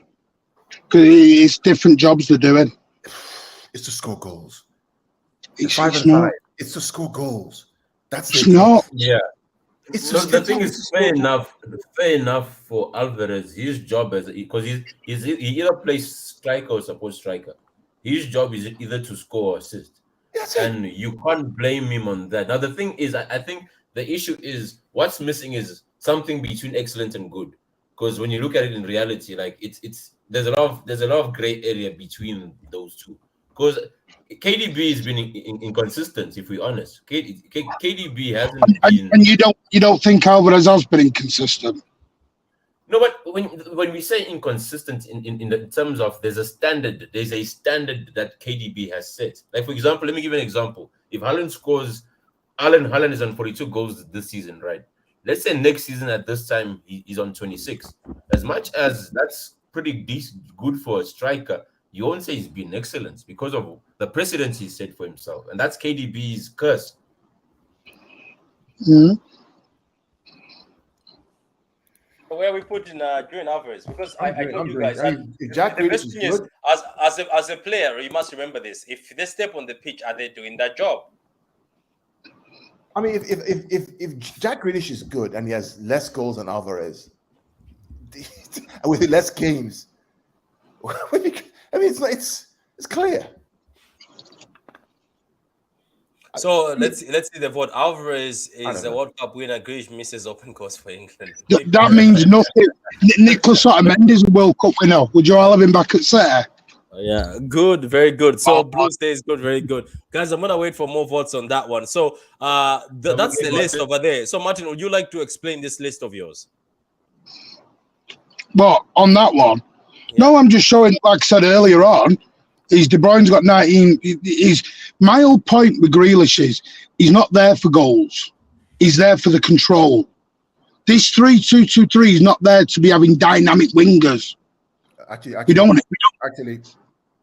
Because it's different jobs they're doing. It's to score goals. It's not. It's to score goals. That's it's not. Yeah. The thing is fair enough for Alvarez. His job because he either plays striker or support striker. His job is either to score or assist. And you can't blame him on that. Now the thing is, I think the issue is what's missing is something between excellent and good. Because when you look at it in reality, like there's a lot of gray area between those two. Because KDB has been inconsistent, if we're honest. KDB hasn't been. And you don't think Alvarez has been inconsistent? No, but when we say inconsistent in the terms of there's a standard that KDB has set. Like for example, let me give you an example. If Haaland scores, Haaland is on 42 goals this season, right? Let's say next season at this time he's on 26. As much as that's pretty decent, good for a striker, you won't say he's been excellent because of the precedent he set for himself, and that's KDB's curse. Mm-hmm. Where we put in Julian Alvarez, because I told you guys, Jack the best thing is, as a player, you must remember this: if they step on the pitch, are they doing that job? I mean, if Jack Grealish is good and he has less goals than Alvarez, with less games. I mean, it's clear. So let's see the vote. Alvarez is a World Cup winner. Grealish misses open goals for England. That means nothing. Nicholas Otamendi is a World Cup winner. Would you all have him back at City? Yeah, good, very good. So Blue stays good, very good. Guys, I'm gonna wait for more votes on that one. So that's the list over there. So Martin, would you like to explain this list of yours? Well, on that one, no, I'm just showing, like I said earlier on, is De Bruyne's got 19. My whole point with Grealish is he's not there for goals. He's there for the control. This 3-2-2-3 is not there to be having dynamic wingers. Actually, We don't. Actually,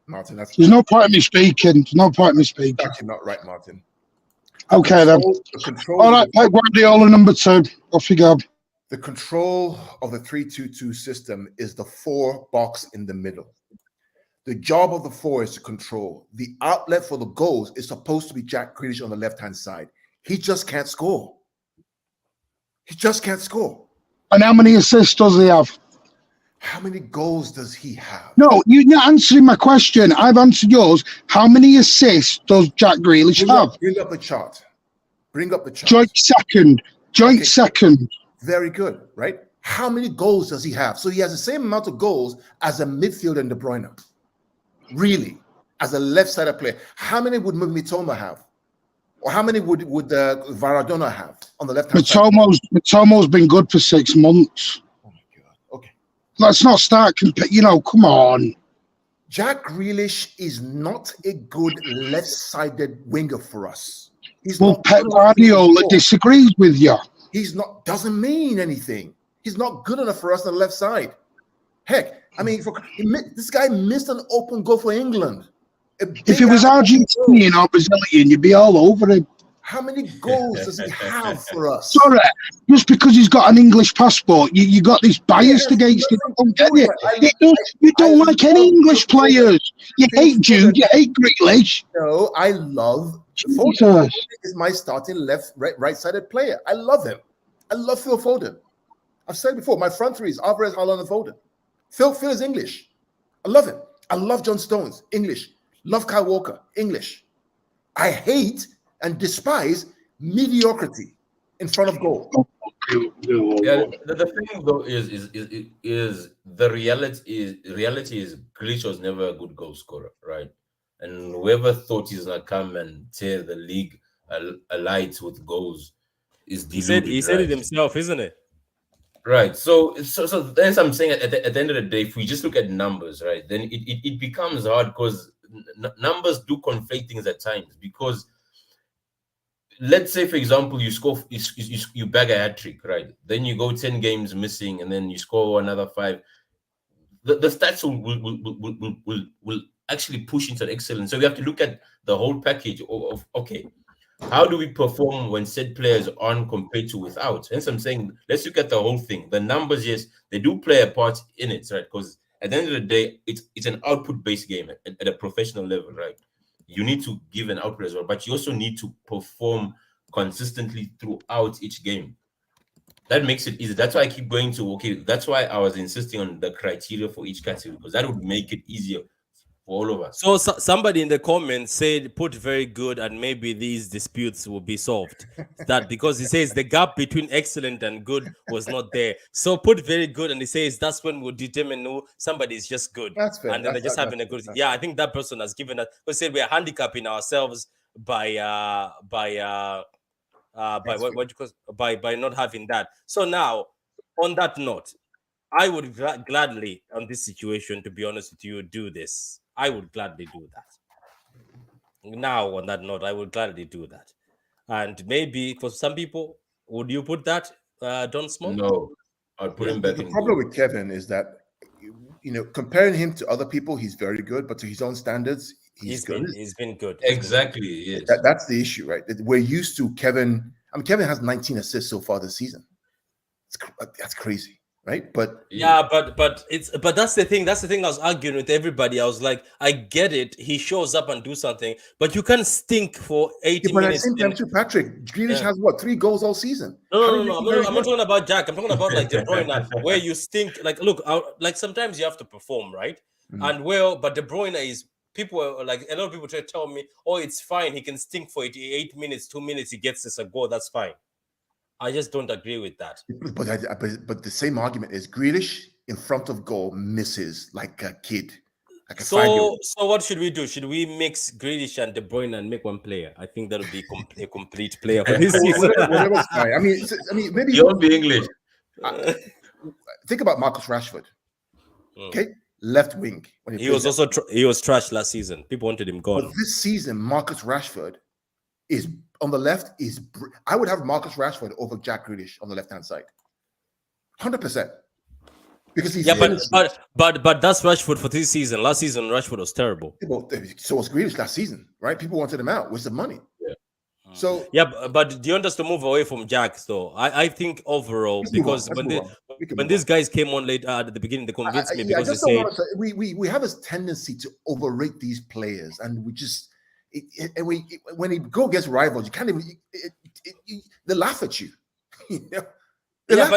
Martin, There's no point in me speaking. There's no point in me speaking. That's actually not right, Martin. Okay, then. All right, Pep Guardiola, number 2. Off you go. The control of the 3-2-2 system is the 4 box in the middle. The job of the 4 is to control. The outlet for the goals is supposed to be Jack Grealish on the left-hand side. He just can't score. He just can't score. And how many assists does he have? How many goals does he have? No, you're not answering my question. I've answered yours. How many assists does Jack Grealish have? Bring up the chart. Bring up the chart. Joint second. Joint second. Very good, right? How many goals does he have? So he has the same amount of goals as a midfielder in De Bruyne. Really, as a left-sided player. How many would Mitoma have? Or how many would Maradona have on the left-hand side? Mitomo's been good for 6 months. Oh my God. Okay. Let's not start come on. Jack Grealish is not a good left-sided winger for us. Pep Guardiola disagrees with you. He's not, doesn't mean anything. He's not good enough for us on the left side. Heck, I mean, this guy missed an open goal for England. If it was Argentinian or Brazilian, you'd be all over him. How many goals does he have for us? Sorry, just because he's got an English passport, you got this bias against him. I don't get it. You don't like any English players. You hate Jude. You hate Grealish. No, I love Foden. Is my starting right-sided player. I love him. I love Phil Foden. I've said before, my front three is Alvarez, Haaland, and Foden. Phil is English. I love him. I love John Stones, English. Love Kyle Walker, English. I hate and despise mediocrity in front of goal. Yeah, the thing though is the reality is Grealish was never a good goal scorer, right? And whoever thought he's gonna come and tear the league alight with goals is deluded. He said it himself, isn't it? Right. So then I'm saying at the end of the day, if we just look at numbers, right, then it becomes hard because numbers do conflate things at times. Because let's say, for example, you score, you bag a hat trick, right? Then you go 10 games missing, and then you score another 5. The stats will actually push into excellence. So we have to look at the whole package of okay, how do we perform when said players on compared to without? Hence, I'm saying let's look at the whole thing. The numbers, yes, they do play a part in it, right? Because at the end of the day, it's an output-based game at a professional level, right? You need to give an output as well, but you also need to perform consistently throughout each game. That makes it easy. That's why I keep going to, okay, that's why I was insisting on the criteria for each category, because that would make it easier for all of us. So somebody in the comments said, put very good, and maybe these disputes will be solved. That because he says the gap between excellent and good was not there. So put very good, and he says that's when we'll determine no, somebody is just good. That's fair. And then they're just having a good. Yeah, I think that person has given us. We said we are handicapping ourselves by not having that. So now, on that note, I would gladly, on this situation, to be honest with you, do this. I would gladly do that. Now, on that note, I would gladly do that. And maybe for some people, would you put that, Don Smoke? No, I'd put him back in. The problem with Kevin is that, comparing him to other people, he's very good, but to his own standards, he's good. He's been good. Exactly, yes. That's the issue, right? We're used to Kevin. I mean, Kevin has 19 assists so far this season. That's crazy. right? But Yeah, but that's the thing. That's the thing I was arguing with everybody. I was like, I get it. He shows up and do something, but you can't stink for 80 but at the minutes. same time, too, Patrick Grealish has what 3 goals all season? No. I'm not talking about Jack. I'm talking about like De Bruyne, where you stink. Like, look, like sometimes you have to perform, right? And but De Bruyne is people are like a lot of people try to tell me, oh, it's fine. He can stink for 8 minutes, 2 minutes. He gets us a goal. That's fine. I just don't agree with that. But the same argument is Grealish in front of goal misses like a kid. Like a 5-year-old. So what should we do? Should we mix Grealish and De Bruyne and make one player? I think that would be a complete player for this season. Whatever's fine. I mean, maybe You won't be English. think about Marcus Rashford. Okay, left wing. When He was also he was trash last season. People wanted him gone. But this season, Marcus Rashford is on the left. I would have Marcus Rashford over Jack Grealish on the left-hand side, 100%. Because he's but that's Rashford for this season. Last season, Rashford was terrible. So was Grealish last season, right? People wanted him out. Where's the money? Yeah. So yeah, but do you want us to move away from Jack? Though I think overall, because when these guys came on late at the beginning, they convinced me because they say we have this tendency to overrate these players, and we just when he go against rivals, you can't even. They laugh at you. You know? Yeah,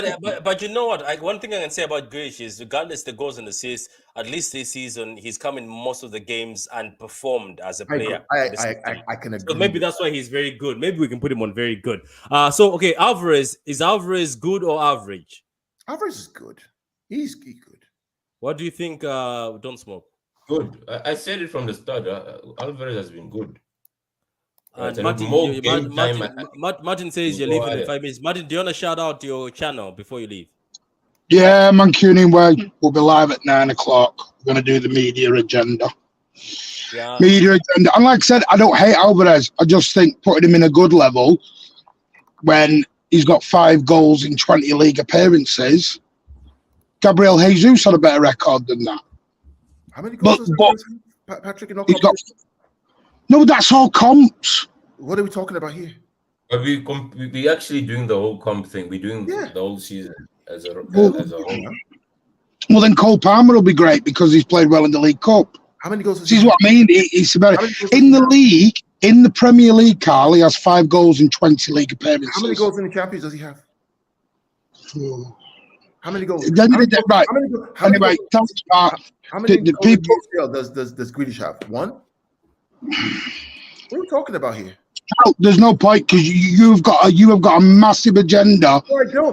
but you know what? One thing I can say about Grealish is, regardless the goals and assists, at least this season he's come in most of the games and performed as a player. I can agree. So maybe that's why he's very good. Maybe we can put him on very good. So okay, Alvarez, is Alvarez good or average? Alvarez is good. He's good. What do you think? Don't smoke. Good. I said it from the start. Alvarez has been good. And Martin, Martin says you're leaving in 5 minutes. Martin, do you want to shout out your channel before you leave? Yeah, Mancunian Way. We'll be live at 9 o'clock. We're going to do the media agenda. Yeah. Media agenda. And like I said, I don't hate Alvarez. I just think putting him in a good level when he's got 5 goals in 20 league appearances. Gabriel Jesus had a better record than that. How many goals has Patrick in all No, that's all comps. What are we talking about here? But we actually doing the whole comp thing. We're doing the whole season as a whole. Well, then Cole Palmer will be great because he's played well in the League Cup. How many goals? This is what I mean. He's better in the league. In the Premier League, Carl, he has 5 goals in 20 league appearances. How many goals in the Champions does he have? How many goals? Right. Anyway, that's about how many the people. Does Grealish have? 1? What are we talking about here? No, there's no point because you have got a massive agenda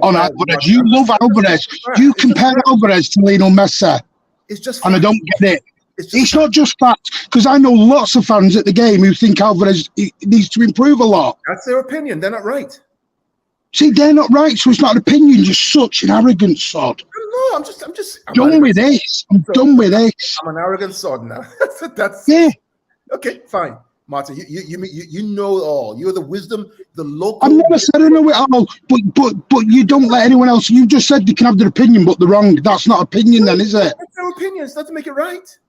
on Alvarez. You love Alvarez. You compare Alvarez to Lionel Messi. It's just and I don't get it. It's not just facts, because I know lots of fans at the game who think Alvarez needs to improve a lot. That's their opinion. They're not right. See, they're not right, so it's not an opinion. Just such an arrogant sod. No, I'm done with this. I'm done with this. I'm an arrogant sod now. That's yeah. Okay, fine, Martin. You know it all. You're the wisdom, the local. I've never said I know it all, but you don't let anyone else. You just said they can have their opinion, but they're wrong. That's not opinion, then, is it? That's their opinion. It doesn't make it right.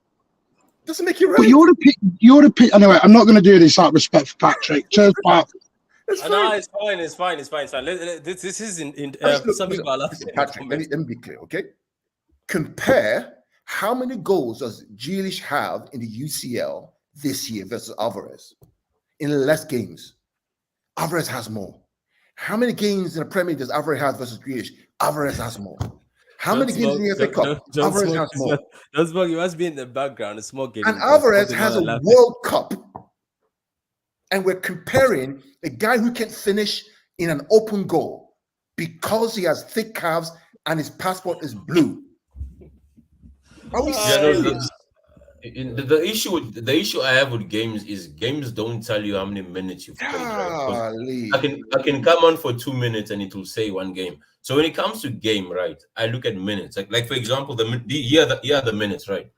Doesn't make it right. But your opinion. Anyway, I'm not going to do this out of respect for Patrick. Cheers, Pat. No, it's fine. This is something about Patrick. Let me be clear, okay? Compare how many goals does Grealish have in the UCL this year versus Alvarez in less games. Alvarez has more. How many games in the Premier League does Alvarez have versus Grealish? Alvarez has more. How many games in the FA Cup? Alvarez has more. Don't smoke. You must be in the background. Smoking. And Alvarez has a World Cup. And we're comparing a guy who can finish in an open goal because he has thick calves and his passport is blue. Are we serious? The issue I have with games is games don't tell you how many minutes you've played. Right? I can come on for 2 minutes and it will say 1 game. So when it comes to game, right, I look at minutes. Like for example, the minutes, right?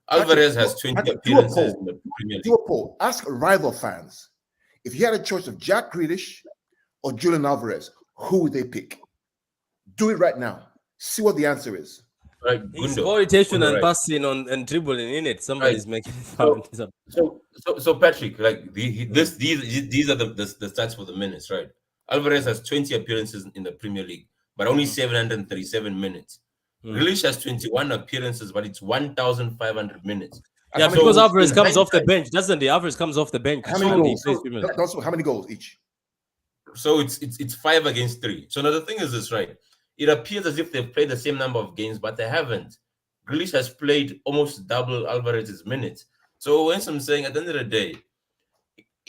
Alvarez has 20 appearances in the Premier League. Do a poll. Ask rival fans if you had a choice of Jack Grealish or Julian Alvarez, who would they pick? Do it right now. See what the answer is. Right, it's orientation and passing on and dribbling in it. Somebody's making fun. So Patrick, like these are the stats for the minutes, right? Alvarez has 20 appearances in the Premier League, but only 737 minutes. Grealish has 21 appearances, but it's 1,500 minutes. Yeah, How many because So Alvarez in comes off the hindsight- bench, doesn't he? Alvarez comes off the bench. How many So he goals? plays few minutes. That's how many goals each? So it's 5 against 3. So now the thing is this, right? It appears as if they've played the same number of games, but they haven't. Grealish has played almost double Alvarez's minutes. So hence I'm saying at the end of the day,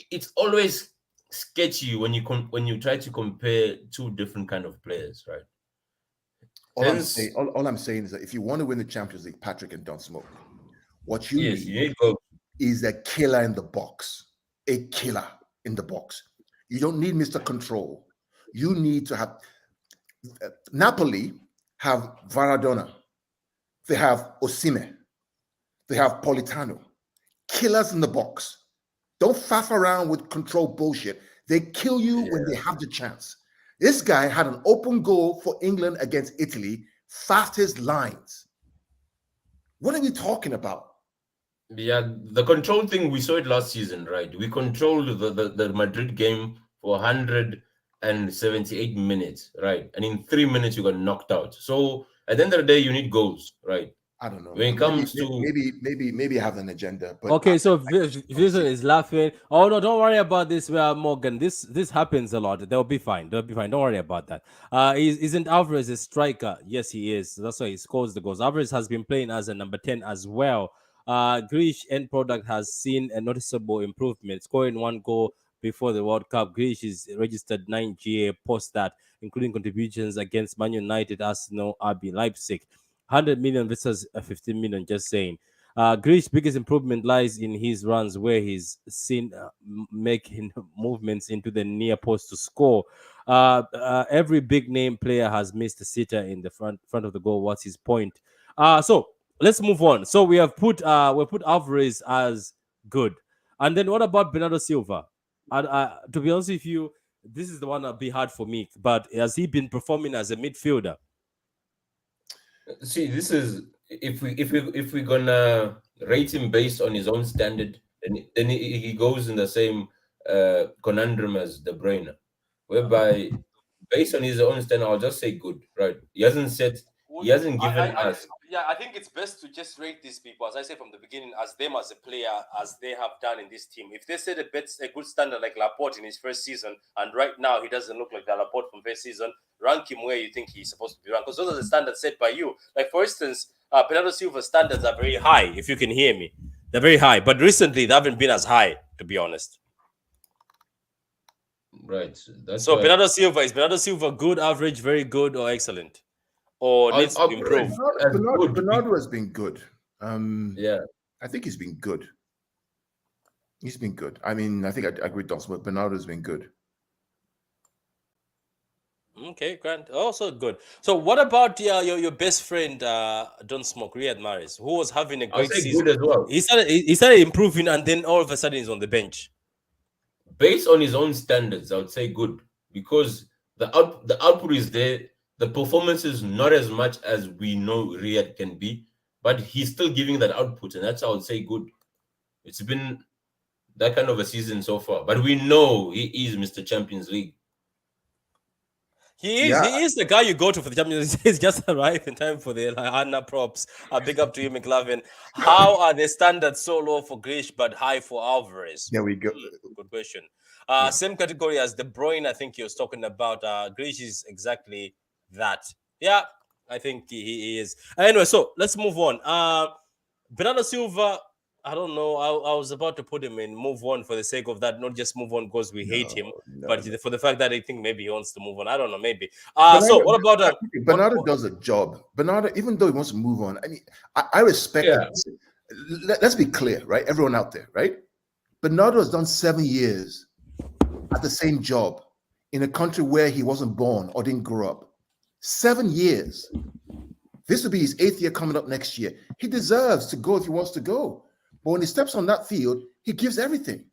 it's always sketchy when you try to compare two different kind of players, right? All I'm saying is that if you want to win the Champions League, Patrick and Don't Smoke, what you need is a killer in the box. A killer in the box. You don't need Mr. Control. You need to have Napoli have Maradona. They have Osimhen. They have Politano. Killers in the box. Don't faff around with control bullshit. They kill you when they have the chance. This guy had an open goal for England against Italy, fastest lines. What are we talking about? Yeah, the control thing, we saw it last season, right? We controlled the Madrid game for 178 minutes, right? And in 3 minutes, you got knocked out. So at the end of the day, you need goals, right? I don't know. When it comes maybe I have an agenda. But Okay, so Vision is laughing. Oh no, don't worry about this, Morgan. This happens a lot. They'll be fine. They'll be fine. Don't worry about that. Isn't Alvarez a striker? Yes, he is. That's why he scores the goals. Alvarez has been playing as a number 10 as well. Grealish end product has seen a noticeable improvement, scoring 1 goal before the World Cup. Grealish is registered 9 GA post that, including contributions against Man United, Arsenal, RB Leipzig. 100 million versus 15 million, just saying. Grealish's biggest improvement lies in his runs, where he's seen making movements into the near post to score. Every big name player has missed a sitter in the front of the goal. What's his point? So let's move on. So we put Alvarez as good, and then what about Bernardo Silva? To be honest with you, this is the one that'll be hard for me. But has he been performing as a midfielder? See, this is if we're gonna rate him based on his own standard, then he goes in the same conundrum as De Bruyne, whereby based on his own standard, I'll just say good, right? He hasn't given us. Yeah, I think it's best to just rate these people, as I said from the beginning, as them as a player, as they have done in this team. If they set a good standard like Laporte in his first season, and right now he doesn't look like the Laporte from first season, rank him where you think he's supposed to be ranked. Because those are the standards set by you. Like, for instance, Bernardo Silva's standards are very high, if you can hear me. They're very high. But recently, they haven't been as high, to be honest. Right. So Bernardo Silva good, average, very good, or excellent? Or needs to improve? Bernardo has been good. Yeah. I think he's been good. He's been good. I mean, I think I agree with Dawson, but Bernardo's been good. Okay, Grant. Also good. So what about your best friend, Don't Smoke, Riyad Mahrez, who was having a great season? Good as well. He started improving, and then all of a sudden he's on the bench. Based on his own standards, I would say good, because the output is there. The performance is not as much as we know Riyad can be, but he's still giving that output, and that's how I would say good. It's been that kind of a season so far, but we know he is Mr. Champions League. He is the guy you go to for the Champions League. He's just arrived in time for the Anna props. Big up to you, McLavin. How are the standards so low for Grealish but high for Alvarez? There we go. Good question. Same category as De Bruyne, I think he was talking about. Grealish is exactly that. Yeah, I think he is. Anyway, so let's move on. Bernardo Silva, I don't know. I was about to put him in move on for the sake of that, not just move on because we hate him, but for the fact that I think maybe he wants to move on. I don't know, maybe. So what about Bernardo does a job. Bernardo, even though he wants to move on, I mean, I respect it. Let's be clear, right? Everyone out there, right? Bernardo has done 7 years at the same job in a country where he wasn't born or didn't grow up. 7 years. This will be his 8th year coming up next year. He deserves to go if he wants to go. But when he steps on that field, he gives everything.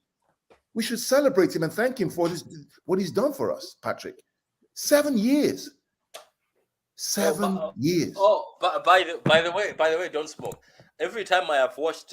We should celebrate him and thank him for what he's done for us, Patrick. 7 years. 7 years. Oh, by the way, Don't Smoke. Every time I've watched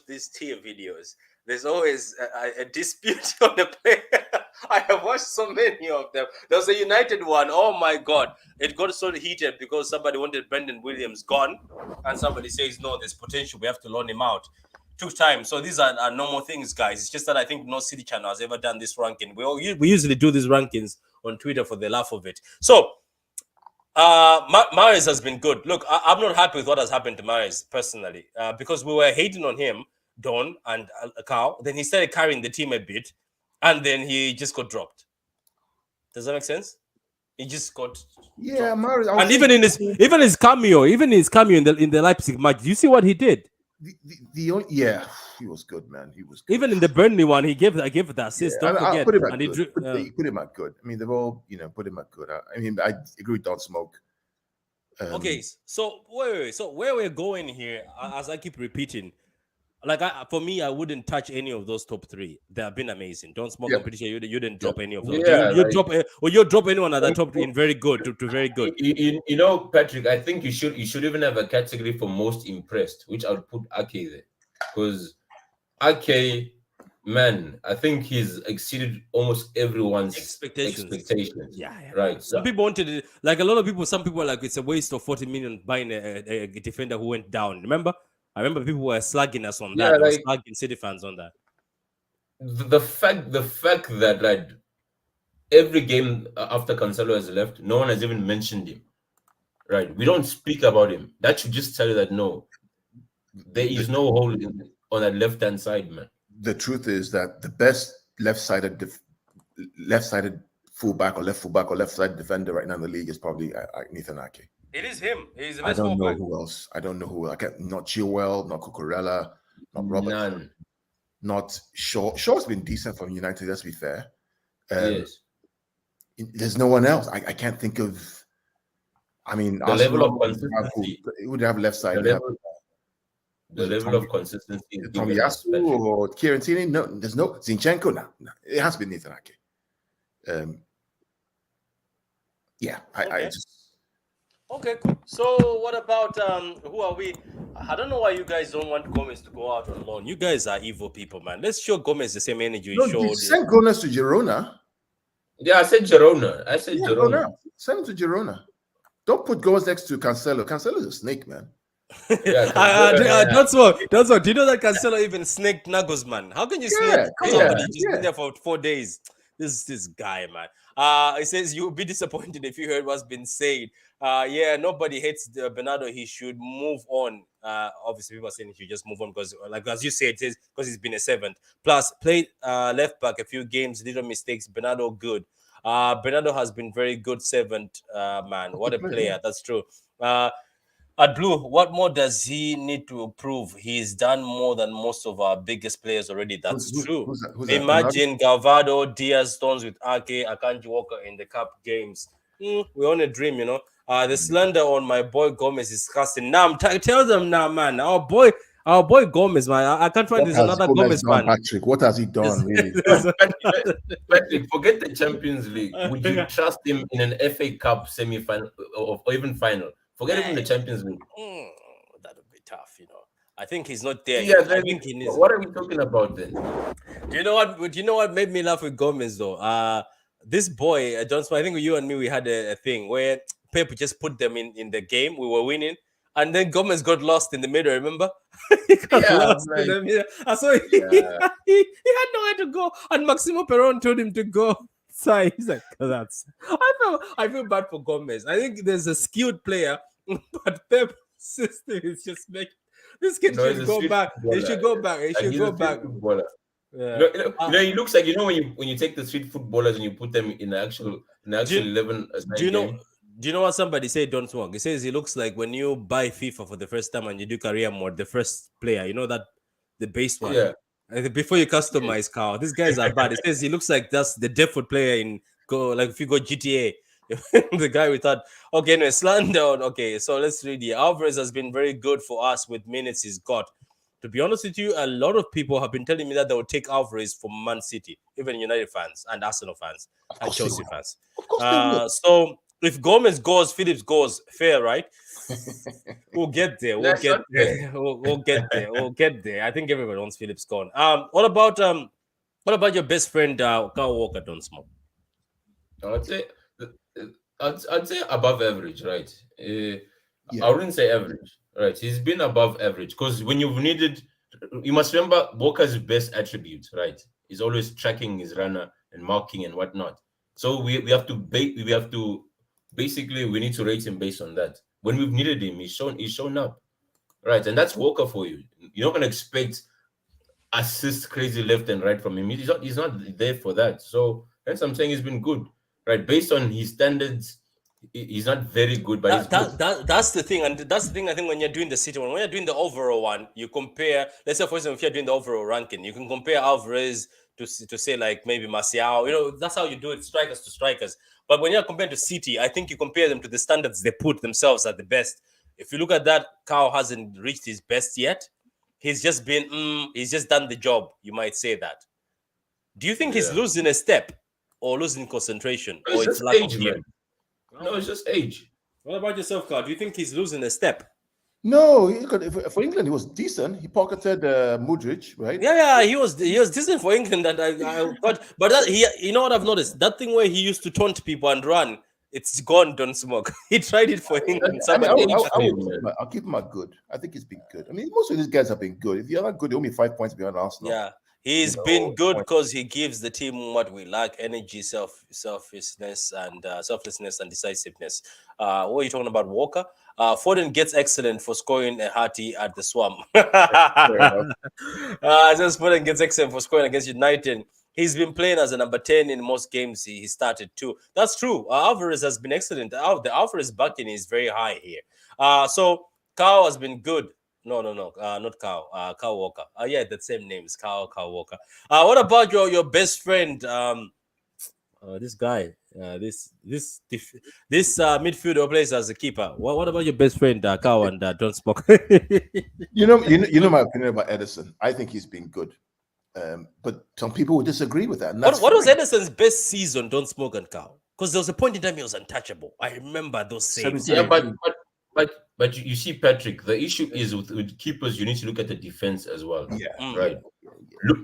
these tier videos, there's always a dispute on the player. I have watched so many of them. There was a United one. Oh my God. It got so heated because somebody wanted Brendan Williams gone. And somebody says, no, there's potential. We have to loan him out. Took time. So these are normal things, guys. It's just that I think no City channel has ever done this ranking. We usually do these rankings on Twitter for the laugh of it. So, Mahrez has been good. Look, I'm not happy with what has happened to Mahrez personally because we were hating on him, Don and Carl. Then he started carrying the team a bit, and then he just got dropped. Does that make sense? He just got Mahrez. And even his cameo in the Leipzig match, do you see what he did? The only he was good, man. He was good. Even in the Burnley one, he gave the assist. Don't forget. Put him at And good. Put him at good. I mean, they've all put him at good. I mean, I agree with Don Smoke. Okay, so wait. So where we're going here, as I keep repeating, like for me, I wouldn't touch any of those top three. They have been amazing. Don't Smoke. I'm pretty sure you didn't drop any of those. You drop anyone at the top in very good to very good. You know, Patrick, I think you should even have a category for most impressed, which I would put Ake there, because Ake, man, I think he's exceeded almost everyone's expectations. Yeah. Right. Some people wanted it, like a lot of people. Some people are like, it's a waste of 40 million buying a defender who went down. Remember? I remember people were slagging us on that. Like, slagging City fans on that. The fact that like every game after Cancelo has left, no one has even mentioned him. Right? We don't speak about him. That should just tell you that no, there is no hole on that left-hand side, man. The truth is that the best left-sided fullback or left-sided defender right now in the league is probably Nathan Ake. It is him. He's the I best don't know fullback. who else. I don't know who. Not Chilwell, not Cucurella, not Robertson, not Shaw. Shaw's been decent from United. Let's be fair. Yes. There's no one else. I can't think of. I mean, the level of consistency. It would have left side. The level of consistency. Tomiyasu or Kieran Tierney? No, there's no Zinchenko. No, it has to be Nathan Ake. I just. Okay, cool. So what about who are we? I don't know why you guys don't want Gomez to go out on loan. You guys are evil people, man. Let's show Gomez the same energy you showed. Send Gomez to Girona. Yeah, I said Girona. Girona. Send him to Girona. Don't put Gomez next to Cancelo. Cancelo's a snake, man. That's what. Do you know that Cancelo even snaked Nagelsmann? How can you snake somebody just been there for 4 days? This guy, man. It says you'll be disappointed if you heard what's been said. Nobody hates Bernardo. He should move on. Obviously, people are saying he should just move on because, like as you said, because he's been a seventh. Plus, played left back a few games, little mistakes. Bernardo good. Bernardo has been very good seventh. Man, what a player. That's true. At Blue, what more does he need to prove? He's done more than most of our biggest players already. That's true. Who's that? Imagine Galvado, Diaz, Stones with Ake, Akanji Walker in the cup games. We're on a dream, you know. The slander on my boy Gomez is disgusting. Now, tell them now, man. Our boy Gomez, man. I can't find there's another Gomez man. Patrick, what has he done, really? Patrick, forget the Champions League. Would you trust him in an FA Cup semi-final or even final? Forget even the Champions League. That would be tough, you know. I think he's not there. Yeah, I think he needs. What are we talking about then? Do you know what made me laugh with Gomez though? This boy, John Smith, I think you and me, we had a thing where Pep just put them in the game. We were winning. And then Gomez got lost in the middle, remember? He got lost in the middle. And so he had nowhere to go. And Maximo Peron told him to go. So he's like, that's. I feel bad for Gomez. I think there's a skilled player, but Pep's system is just making this kid should go back. He should go back. He should go back. Yeah. He looks like when you take the street footballers and you put them in the actual 11. Do you know what somebody said? Don't smoke. He says he looks like when you buy FIFA for the first time and you do career mode, the first player. You know that the base one. Yeah. Before you customize car, these guys are bad. It says he looks like that's the default player in like if you go GTA. The guy we thought, okay, anyway, slander on. Okay, so let's read here. Alvarez has been very good for us with minutes he's got. To be honest with you, a lot of people have been telling me that they will take Alvarez for Man City, even United fans and Arsenal fans and Chelsea fans. So if Gomez goes, Phillips goes, fair, right? We'll get there. We'll get there. We'll get there. I think everybody wants Phillips gone. What about What about your best friend, Kyle Walker? Don't smoke. I'd say, I'd say above average, right? I wouldn't say average, right? He's been above average because when you've needed, you must remember Walker's best attribute, right? He's always tracking his runner and marking and whatnot. So we have to basically we need to rate him based on that. When we've needed him, he's shown up, right? And that's Walker for you. You're not gonna expect assist crazy left and right from him. He's not there for that. So hence I'm saying he's been good, right? Based on his standards, he's not very good, but that's the thing, and that's the thing. I think when you're doing the city one, when you're doing the overall one, you compare. Let's say, for example, if you're doing the overall ranking, you can compare Alvarez to say like maybe Martial. You know, that's how you do it, strikers to strikers. But when you're comparing to City, I think you compare them to the standards they put themselves at the best. If you look at that, Kyle hasn't reached his best yet. He's just been, he's just done the job. You might say that. Do you think he's losing a step or losing concentration? It's or just lack age, of man. No, it's just age. What about yourself, Carl? Do you think he's losing a step? No, for England he was decent. He pocketed Mudryk, right? Yeah, he was decent for England. That but that you know what I've noticed? That thing where he used to taunt people and run, it's gone. Don't smoke. He tried it for England. I'll keep him at good. I think he's been good. I mean, most of these guys have been good. If you're not good, they're only 5 points behind Arsenal. Yeah, he's been good because he gives the team what we lack: energy, selflessness, and decisiveness. What are you talking about, Walker? Foden gets excellent for scoring a hearty at the Swamp. Just Foden gets excellent for scoring against United. He's been playing as a number 10 in most games he started too. That's true. Alvarez has been excellent. The Alvarez backing is very high here. So Kyle has been good. No, not Kyle. Kyle Walker. Yeah, the same names. Kyle Walker. What about your best friend? This guy. This midfielder plays as a keeper. What about your best friend, Kyle and Don't Smoke? you know my opinion about Edison. I think he's been good. But some people would disagree with that. What was Edison's best season, Don't Smoke and Cow? Because there was a point in time he was untouchable. I remember those saves. Yeah, but you see, Patrick, the issue is with keepers, you need to look at the defense as well. Yeah. Right.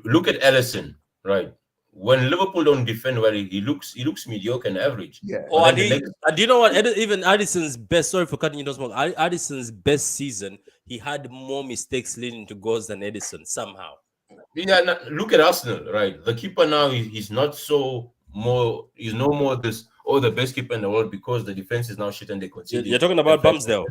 Look at Alisson, right? When Liverpool don't defend well, he looks mediocre and average. Yeah. Do you know what? Even Addison's best, sorry for cutting you, Don't Smoke. Addison's best season, he had more mistakes leading to goals than Edison somehow. Yeah, look at Arsenal, right? The keeper now he's no more the best keeper in the world because the defense is now shit and they concede. You're talking about Bumsdale,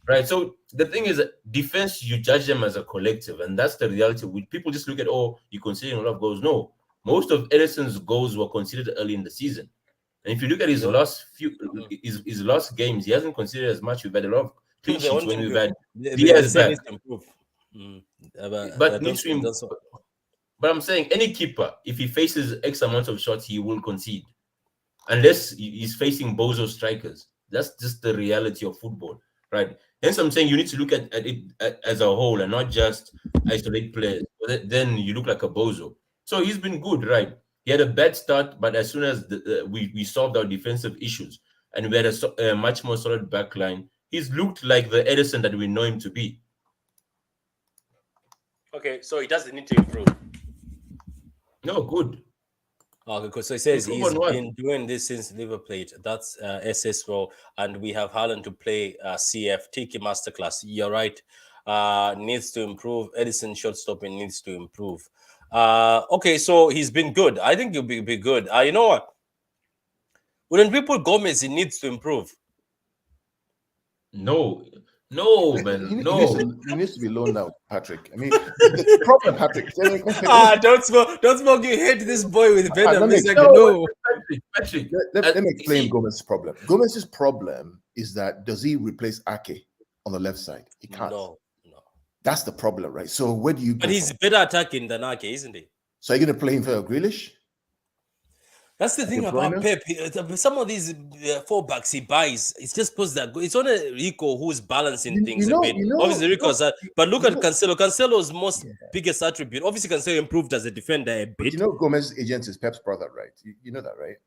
right? So the thing is, defense, you judge them as a collective, and that's the reality. People just look at, you're conceding a lot of goals. No, most of Edison's goals were conceded early in the season, and if you look at his last games, he hasn't conceded as much. We've had a lot of clean sheets when we've had Diaz back. But I'm saying any keeper, if he faces X amount of shots, he will concede, unless he's facing bozo strikers. That's just the reality of football, right? Hence, I'm saying you need to look at it as a whole and not just isolate players. Then you look like a bozo. So he's been good, right? He had a bad start, but as soon as we solved our defensive issues and we had a much more solid back line, he's looked like the Edison that we know him to be. Okay, so he doesn't need to improve. No, good. Okay, because so he says he's been doing this since Liverpool played. That's SS role, and we have Haaland to play CF Tiki Masterclass. You're right. Needs to improve. Edison shot stopping needs to improve. Okay, so he's been good. I think he'll be good. You know what? Wouldn't people Gomez? He needs to improve. No, man. He needs to be loaned out, Patrick. I mean, the problem, Patrick. Don't smoke. You hate this boy with venom. Patrick. Let me explain Gomez's problem. Gomez's problem is that does he replace Ake on the left side? He can't. No. That's the problem, right? So where do you? But he's better attacking than Ake, isn't he? So are you going to play him for Grealish? That's the thing about Pep. Some of these fullbacks he buys, it's just because it's only Rico who's balancing things a bit. Obviously, Rico's but look at Cancelo. Cancelo's biggest attribute. Obviously, Cancelo improved as a defender a bit. But you know, Gomez's agent is Pep's brother, right? You know that, right?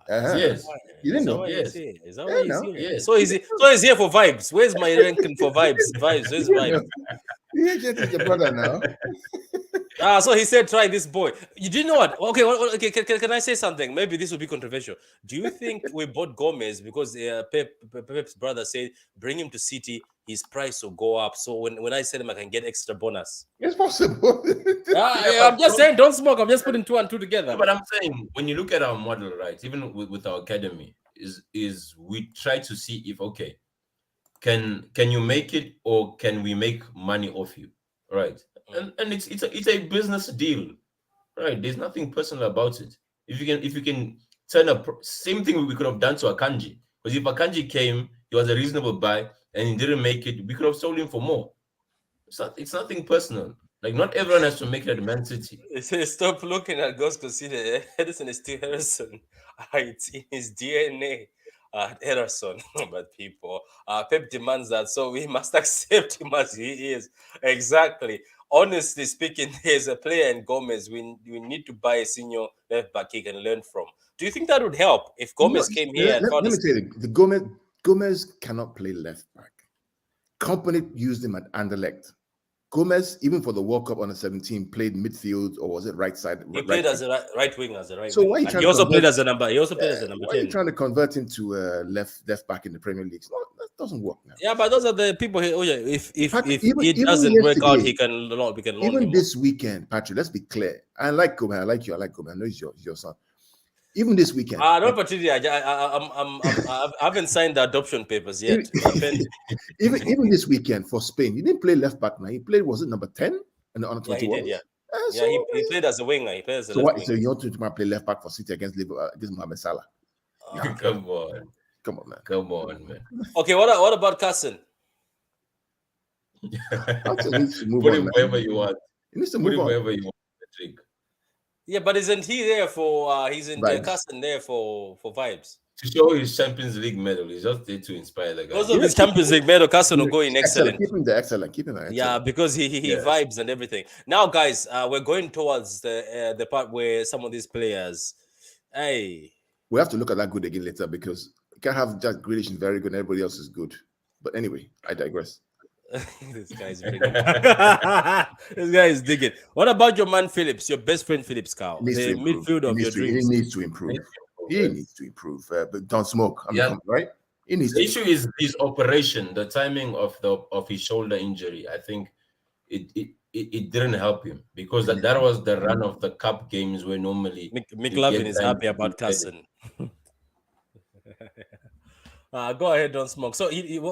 Yes. You didn't know? Yes. Is that what he's here? So he's here for vibes. Where's my ranking for vibes? Where's vibes? The agent is your brother now. So he said, try this boy. You do know what? Okay, okay. Can I say something? Maybe this will be controversial. Do you think we bought Gomez because Pep's brother said bring him to City, his price will go up? So when I sell him, I can get extra bonus. It's possible. I'm just saying, don't smoke. I'm just putting 2 and 2 together. But I'm saying, when you look at our model, right, even with our academy, is we try to see if, okay, can you make it, or can we make money off you, right? And it's a business deal, right? There's nothing personal about it. If you can turn same thing we could have done to Akanji, because if Akanji came, he was a reasonable buy and he didn't make it, we could have sold him for more. It's nothing personal. Like, not everyone has to make it at Man City. Stop looking at Ghost Consider. Edison is still Harrison. It's in his DNA. Ederson, but people, Pep demands that, so we must accept him as he is. Exactly. Honestly speaking, there's a player in Gomez. We need to buy a senior left back he can learn from. Do you think that would help if Gomez came here? Let me tell you, the Gomez cannot play left back. Company used him at Anderlecht. Gomez, even for the World Cup under 17, played midfield, or was it right side? He played as a right wing, So why he also played as a number. He also played as a number 10. Why are you trying to convert him to left back in the Premier League? No, that doesn't work now. Yeah, but those are the people. Oh yeah, if even it doesn't work out, we yesterday, can loan even him. this weekend, Patrick. Let's be clear. I like Gomez. I like you. I like Gomez. I know he's your son. Even this weekend. No opportunity. I haven't signed the adoption papers yet. even this weekend for Spain, he didn't play left back now. He played, was it number 10 and under 21? Yeah, he did, yeah. He played as a winger. He played as a so left what, so you want to play left back for City against Liverpool, against Mohamed Salah? Come on, man. Come on, man. Okay, what about Carson? Needs to move Put on, him man. wherever you want. He needs to Put move him on. wherever you want, Patrick. Yeah, but isn't he there for? He's in Vibes. Carson there for vibes. To show his Champions League medal, he's just there to inspire the guys. Because of his Champions League medal, Carson will go in excellent. Keep him there, excellent. Keep him there. Yeah, because he vibes and everything. Now, guys, we're going towards the part where some of these players, hey, we have to look at that good again later, because you can't have Jack Grealish is very good and everybody else is good. But anyway, I digress. This guy's digging. This guy is digging. What about your man Phillips, your best friend Phillips, Carl? The midfield of your dreams. He needs to improve. He needs to improve. But don't smoke. Right? He needs. The issue is his operation, the timing of his shoulder injury. I think it didn't help him, because that was the run of the cup games where normally McLovin is happy about Carson. Go ahead, Don't Smoke. So,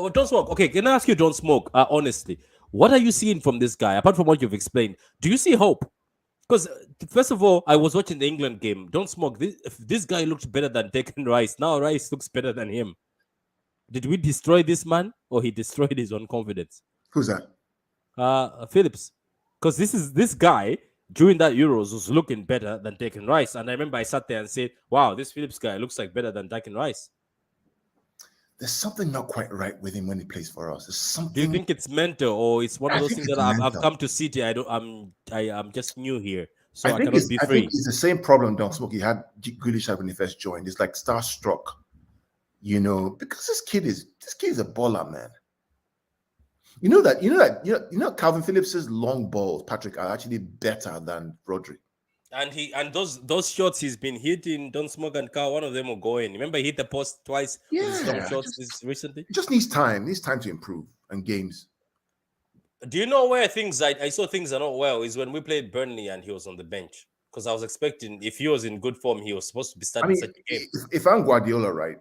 Don't Smoke. Okay, can I ask you, Don't Smoke, honestly, what are you seeing from this guy, apart from what you've explained? Do you see hope? Because, first of all, I was watching the England game. Don't Smoke. This guy looked better than Declan Rice. Now Rice looks better than him. Did we destroy this man, or he destroyed his own confidence? Who's that? Phillips. Because this guy during that Euros was looking better than Declan Rice, and I remember I sat there and said, "Wow, this Phillips guy looks like better than Declan Rice." There's something not quite right with him when he plays for us. There's something. Do you think it's mental, or it's one of those things that I've come to City? I'm just new here, so I cannot be free. I think it's the same problem Don't Smoke he had Grealish had when he first joined. It's like starstruck, because this kid is a baller, man. You know Calvin Phillips's long balls, Patrick, are actually better than Rodri. And those shots he's been hitting, Don't Smoke and Carl, one of them will go in. Remember, he hit the post twice. Yeah, with his long shots recently. It just needs time. Needs time to improve and games. Do you know where I saw things are not well? Is when we played Burnley and he was on the bench, because I was expecting, if he was in good form, he was supposed to be starting such a game. If I'm Guardiola, right?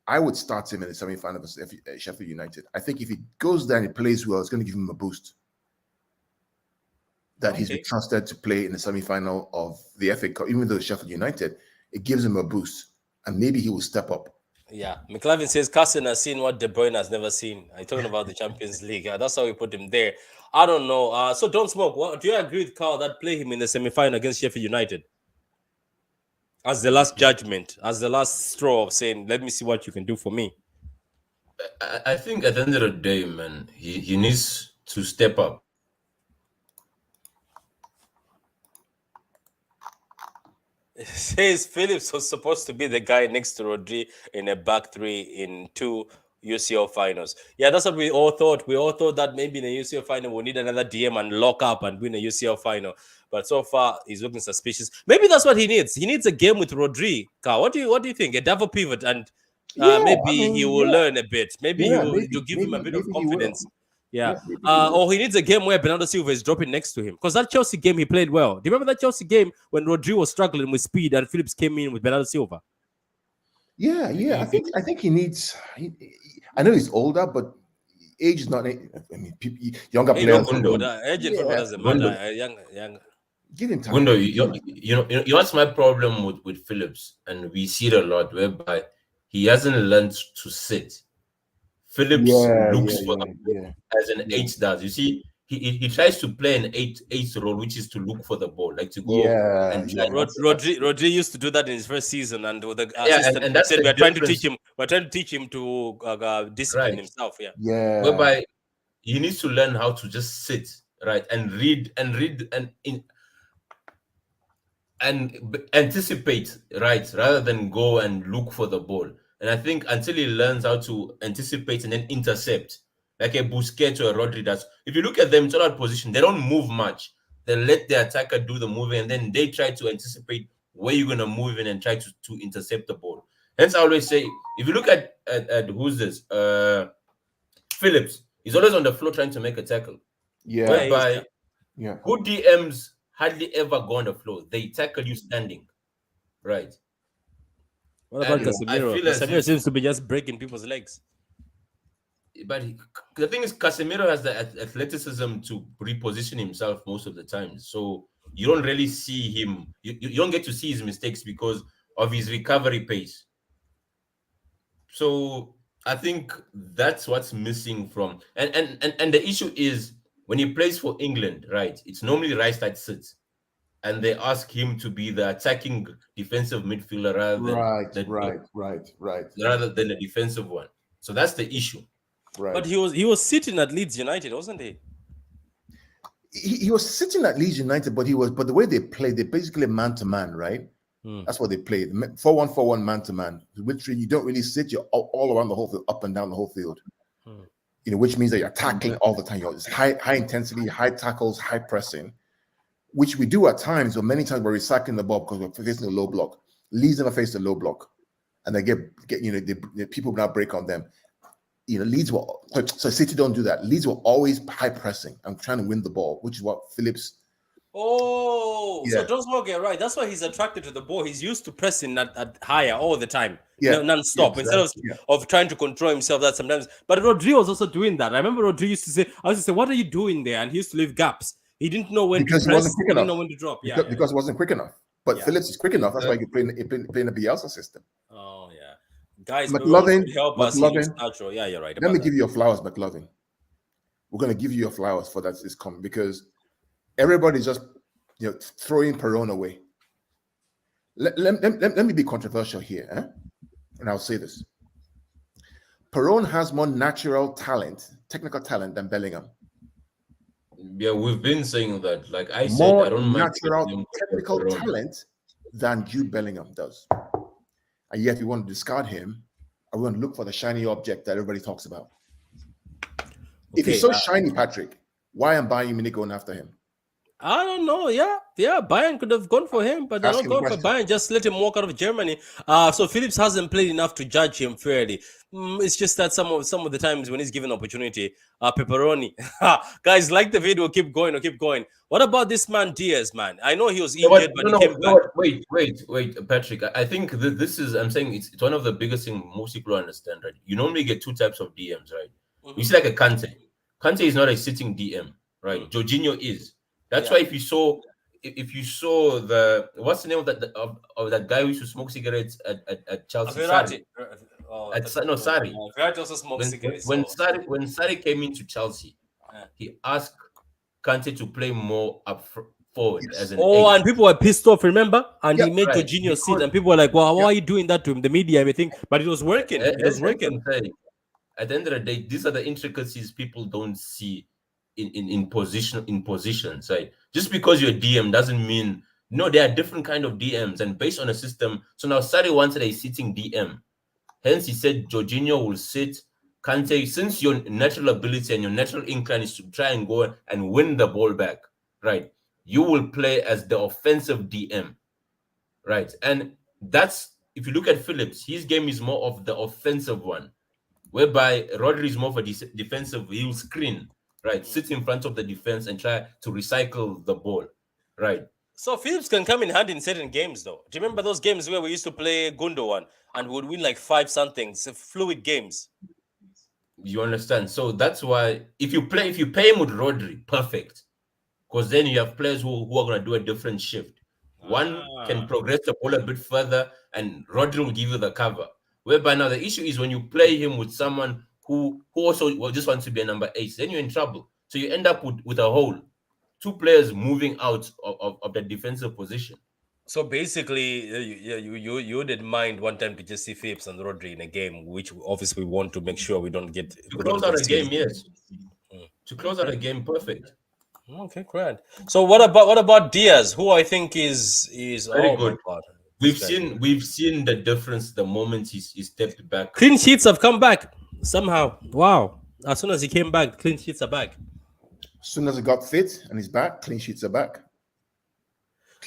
I would start him in the semi-final of Sheffield United. I think if he goes there and he plays well, it's going to give him a boost. That he's been trusted to play in the semi-final of the FA Cup, even though Sheffield United, it gives him a boost, and maybe he will step up. Yeah, McLovin says Carson has seen what De Bruyne has never seen. I'm talking about the Champions League. That's how we put him there. I don't know. So Don't Smoke. Do you agree with Carl that play him in the semi-final against Sheffield United as the last judgment, as the last straw of saying, "Let me see what you can do for me"? I think at the end of the day, man, he needs to step up. It says Phillips was supposed to be the guy next to Rodri in a back three in 2 UCL finals. Yeah, that's what we all thought. We all thought that maybe in a UCL final we'll need another DM and lock up and win a UCL final. But so far he's looking suspicious. Maybe that's what he needs. He needs a game with Rodri. What do you think? A double pivot and maybe he will learn a bit. Maybe to give him a bit of confidence. Yeah. Or he needs a game where Bernardo Silva is dropping next to him. Because that Chelsea game he played well. Do you remember that Chelsea game when Rodri was struggling with speed and Phillips came in with Bernardo Silva? Yeah. I think he needs. I know he's older, but age is not. I mean, younger players. Age doesn't matter. Young. Give him time. Gundo, you know what's my problem with Phillips, and we see it a lot, whereby he hasn't learned to sit. Phillips looks for the ball as an 8 does. You see, he tries to play an 8 role, which is to look for the ball, like to go and try. Rodri used to do that in his first season, and the assistant said we're trying to teach him to discipline himself. Yeah. Whereby he needs to learn how to just sit, right, and read and anticipate, right, rather than go and look for the ball. And I think until he learns how to anticipate and then intercept, like a Busquets or a Rodri does, if you look at them, it's all out position. They don't move much. They let the attacker do the moving, and then they try to anticipate where you're going to move in and try to intercept the ball. Hence, I always say, if you look at who's this? Phillips, he's always on the floor trying to make a tackle. Yeah. Whereby good DMs hardly ever go on the floor. They tackle you standing. Right. What about Casemiro? Casemiro seems to be just breaking people's legs. But the thing is, Casemiro has the athleticism to reposition himself most of the time. So you don't really see him. You don't get to see his mistakes because of his recovery pace. So I think that's what's missing from. And the issue is when he plays for England, right? It's normally Rice that sits. And they ask him to be the attacking defensive midfielder rather than the defensive one. So that's the issue. Right. But he was sitting at Leeds United, wasn't he? He was sitting at Leeds United, but the way they play, they basically man to man, right? That's what they played. 4-1-4-1 man to man. Which you don't really sit, you're all around the whole field, up and down the whole field. Which means that you're tackling all the time. It's high intensity, high tackles, high pressing. Which we do at times, or many times we're recycling the ball because we're facing a low block. Leeds never faced a low block, and they get the people now break on them. Leeds will so City don't do that. Leeds will always high pressing and trying to win the ball, which is what Phillips. So don't smoke it, right? That's why he's attracted to the ball. He's used to pressing at higher all the time, non-stop, instead of trying to control himself. That sometimes, but Rodri was also doing that. I remember Rodri used to say, "What are you doing there?" And he used to leave gaps. He didn't know when to press. He didn't know when to drop. Because it wasn't quick enough. But Phillips is quick enough. That's why you play in the Bielsa system. Oh yeah, guys, McLovin, help us. Natural. Yeah, you're right. Let me give you your flowers, McLovin. We're going to give you your flowers for that is coming because everybody's just throwing Perón away. Let me be controversial here, and I'll say this: Perón has more natural talent, technical talent than Bellingham. Yeah, we've been saying that. Like I said, more I don't mind natural technical talent than Jude Bellingham does. And yet we want to discard him, and we want to look for the shiny object that everybody talks about. If he's so shiny, Patrick, why am Bayern Munich going after him? I don't know. Yeah. Bayern could have gone for him, but they're not going for Bayern. Just let him walk out of Germany. So Phillips hasn't played enough to judge him fairly. It's just that some of the times when he's given opportunity, pepperoni. Guys, like the video, keep going. What about this man Diaz, man? I know he was injured, but he came back. Wait, Patrick. I think this is. I'm saying it's one of the biggest things most people understand, right? You normally get two types of DMs, right? You see, like a Kante. Kante is not a sitting DM, right? Jorginho is. That's why if you saw the what's the name of that guy who used to smoke cigarettes at Chelsea? Sarri. Sarri. Verratti also smoked cigarettes. When Sarri came into Chelsea, he asked Kante to play more up forward as an eight. And people were pissed off, remember? And he made Jorginho sit, and people were like, "Well, why are you doing that to him?" The media, everything, but it was working. It was working. At the end of the day, these are the intricacies people don't see in positions, right? Just because you're a DM doesn't mean there are different kind of DMs, and based on a system. So now Sarri wanted a sitting DM, hence he said Jorginho will sit, Kante, since your natural ability and your natural incline is to try and go and win the ball back, right? You will play as the offensive DM, right? And that's, if you look at Phillips, his game is more of the offensive one, whereby Rodri is more of a defensive. He'll screen, right? Sit in front of the defense and try to recycle the ball, right? So Phillips can come in handy in certain games, though. Do you remember those games where we used to play Gundogan and would win like 5-something, fluid games? You understand? So that's why if you pay him with Rodri, perfect. Because then you have players who are going to do a different shift. One can progress the ball a bit further, and Rodri will give you the cover. Whereby now the issue is when you play him with someone who also just wants to be a number 8, then you're in trouble. So you end up with a hole. 2 players moving out of the defensive position. So basically, you didn't mind one time to just see Phillips and Rodri in a game, which obviously we want to make sure we don't get to close out a game. Yes, to close out a game, perfect. Okay, great. So what about Diaz, who I think is very good. We've seen the difference the moment he stepped back. Clean sheets have come back somehow. Wow! As soon as he came back, clean sheets are back. As soon as he got fit and he's back, clean sheets are back.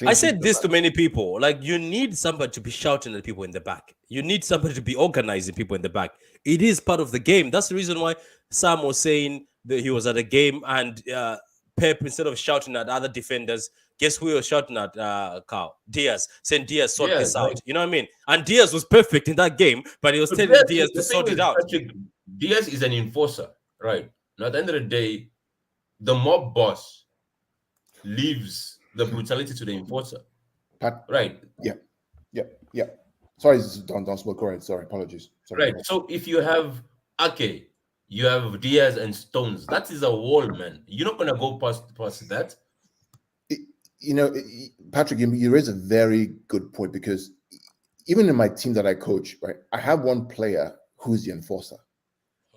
I said this to many people. Like, you need somebody to be shouting at people in the back. You need somebody to be organizing people in the back. It is part of the game. That's the reason why Sam was saying that he was at a game and Pep, instead of shouting at other defenders, guess who he was shouting at, Carl? Diaz. Saying, Diaz, sort this out. You know what I mean? And Diaz was perfect in that game, but he was telling Diaz to sort it out. Diaz is an enforcer, right? Now, at the end of the day, the mob boss leaves the brutality to the enforcer. Right. Yeah. Sorry, don't smoke. Correct. Sorry, apologies. Sorry. Right. So if you have Ake, you have Diaz and Stones, that is a wall, man. You're not gonna go past that. Patrick, you raise a very good point, because even in my team that I coach, right, I have one player who's the enforcer.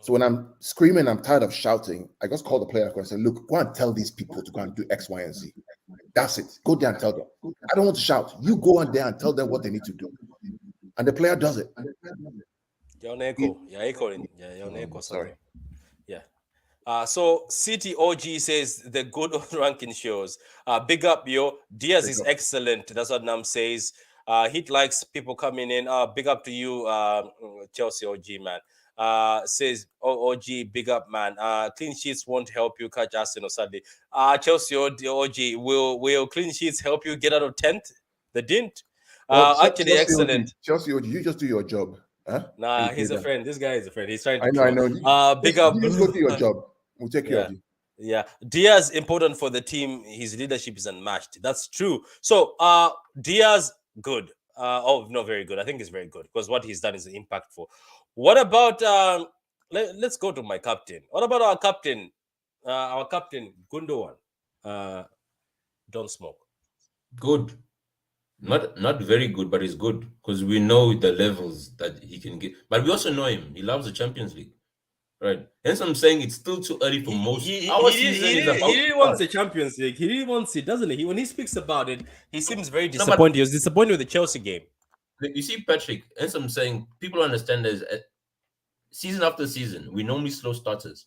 So when I'm screaming, I'm tired of shouting, I just call the player and say, look, go and tell these people to go and do X, Y, and Z. That's it. Go there and tell them. I don't want to shout. You go on there and tell them what they need to do. And the player does it. You're on echo. You're echoing. Yeah, you're on echo. Sorry. Yeah. So City OG says the good old ranking shows. Big up, yo. Diaz is excellent. That's what Nam says. Heat likes people coming in. Big up to you, Chelsea OG, man. Says OG, big up, man. Clean sheets won't help you catch Arsenal sadly. Chelsea OG, will clean sheets help you get out of 10th? They didn't. Actually, Chelsea excellent. OG, Chelsea OG, you just do your job. Huh? Nah, he's a friend. This guy is a friend. He's trying to. I know. Big up. You just go do your job. We'll take care of you. Yeah, Diaz important for the team. His leadership is unmatched. That's true. So, Diaz good. No, very good. I think he's very good because what he's done is impactful. What about let's go to my captain. What about our captain? Our captain Gundogan. Don't smoke. Good. Not very good, but he's good because we know the levels that he can get. But we also know him. He loves the Champions League. Right. Hence I'm saying it's still too early for most. He really wants the Champions League. He really wants it, doesn't he? When he speaks about it, he seems very disappointed. He was disappointed with the Chelsea game. You see, Patrick, hence I'm saying people understand this. Season after season, we normally slow starters.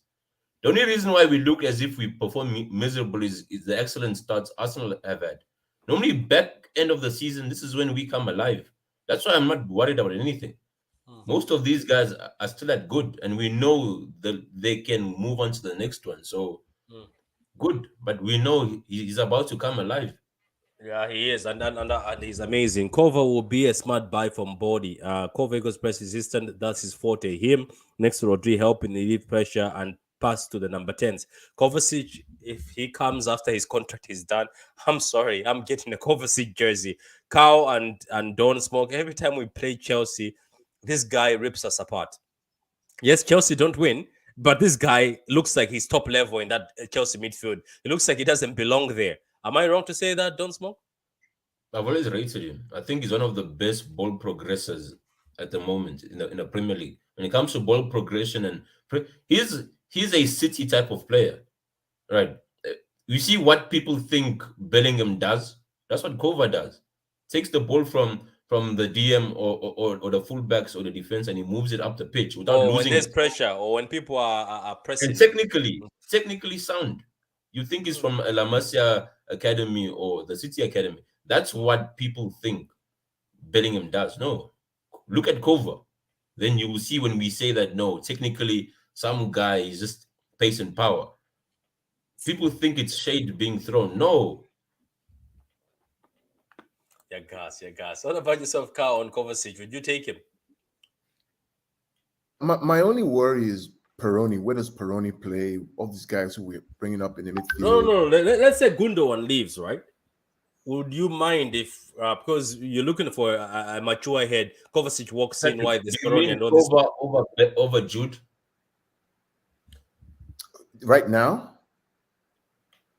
The only reason why we look as if we perform miserably is the excellent starts Arsenal have had. Normally, back end of the season, this is when we come alive. That's why I'm not worried about anything. Most of these guys are still at good, and we know that they can move on to the next one. So good, but we know he's about to come alive. Yeah, he is, and he's amazing. Kova will be a smart buy from Body. Kova goes press resistant. That's his forte. Him next to Rodri helping relieve pressure and pass to the number 10s. Kovacic, if he comes after his contract is done, I'm sorry, I'm getting a Kovacic jersey. Cow and Don't Smoke. Every time we play Chelsea, this guy rips us apart. Yes, Chelsea don't win, but this guy looks like he's top level in that Chelsea midfield. It looks like he doesn't belong there. Am I wrong to say that, Don't Smoke? I've always rated him. I think he's one of the best ball progressors at the moment in the Premier League. When it comes to ball progression, and he's a City type of player, right? You see what people think Bellingham does? That's what Kova does. Takes the ball from from the DM or the fullbacks or the defense, and he moves it up the pitch without when losing there's it. pressure or when people are pressing. And technically sound. You think he's from a La Masia Academy or the City Academy. That's what people think Bellingham does. No. Look at Kova. Then you will see when we say that, no, technically, some guy is just pace and power. People think it's shade being thrown. No. Yeah, gas. What about yourself, Carl, on Kovacic? Would you take him? My only worry is Peroni. Where does Peroni play? All these guys who we're bringing up in the midfield. No. Let's say Gundogan leaves, right? Would you mind if, because you're looking for a mature head, Kovacic walks in while there's Peroni and all this? Over Jude? Right now?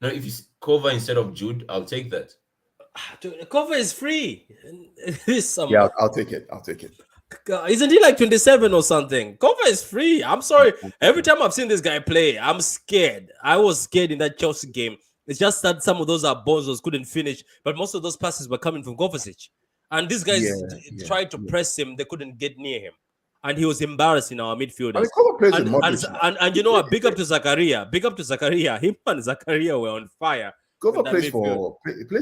No, if it's Kova instead of Jude, I'll take that. Kova is free. Yeah, I'll take it. Isn't he like 27 or something? Kova is free. I'm sorry. Every time I've seen this guy play, I'm scared. I was scared in that Chelsea game. It's just that some of those are bozos couldn't finish, but most of those passes were coming from Kovacic. And these guys tried to press him. They couldn't get near him. And he was embarrassed in our midfielders. I mean, Kova plays with Modric. And you know what? Big up to Zakaria. Him and Zakaria were on fire. Kova plays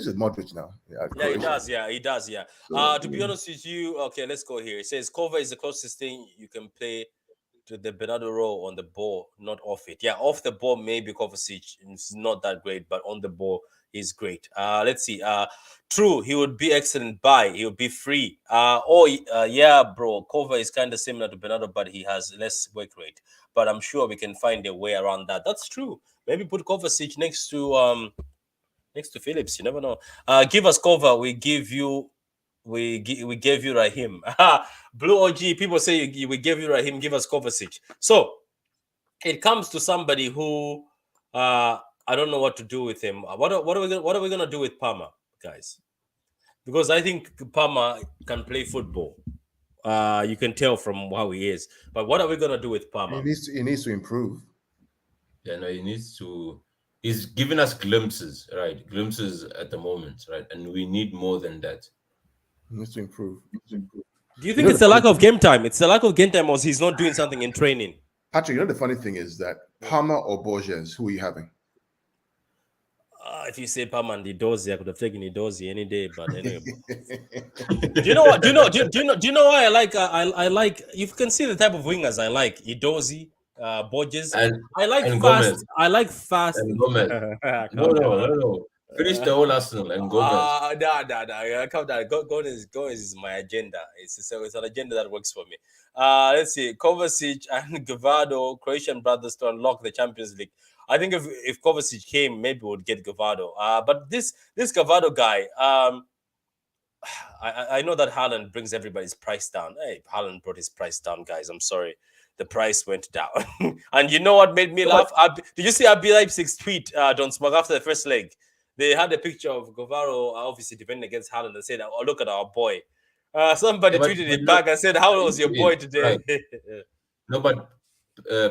with Modric now. Yeah, he does. So, to be honest with you, okay, let's go here. It says Kova is the closest thing you can play to the Bernardo role on the ball, not off it. Yeah, off the ball, maybe Kovacic is not that great, but on the ball, he's great. Let's see. True, he would be excellent buy. He would be free. Yeah, bro. Kova is kind of similar to Bernardo, but he has less work rate. But I'm sure we can find a way around that. That's true. Maybe put Kovacic next to Phillips. You never know. Give us Kova. We gave you Raheem. Blue OG, people say we gave you Raheem, give us Kovacic. So it comes to somebody who I don't know what to do with him. What are we gonna do with Palmer, guys? Because I think Palmer can play football. You can tell from how he is. But what are we gonna do with Palmer? He needs to improve. Yeah, no, he needs to. He's giving us glimpses, right? Glimpses at the moment, right? And we need more than that. He needs to improve. Do you think it's a lack of game time? It's a lack of game time, or he's not doing something in training? Patrick, you know the funny thing is that Palmer or Borges, who are you having? If you say Palmer and Idozi, I could have taken Idozi any day. But anyway, do you know what? Do you know why I like? I like. You can see the type of wingers I like. Idozi, Borges. I like fast. Gomez. I like fast. And Gomez. No. Finish the whole Arsenal and Gomez. No. Come down. Gomez is my agenda. It's an agenda that works for me. Let's see. Kovacic and Gavado, Croatian brothers, to unlock the Champions League. I think if Kovacic came, maybe we would get Gavado. But this Gavado guy, I know that Haaland brings everybody's price down. Hey, Haaland brought his price down, guys. I'm sorry. The price went down. And you know what made me laugh? Did you see RB Leipzig's tweet, Don't Smoke, after the first leg? They had a picture of Gavaro obviously defending against Haaland and said, "Oh, look at our boy." Somebody tweeted it back and said, "How was your boy today?" Right. No, but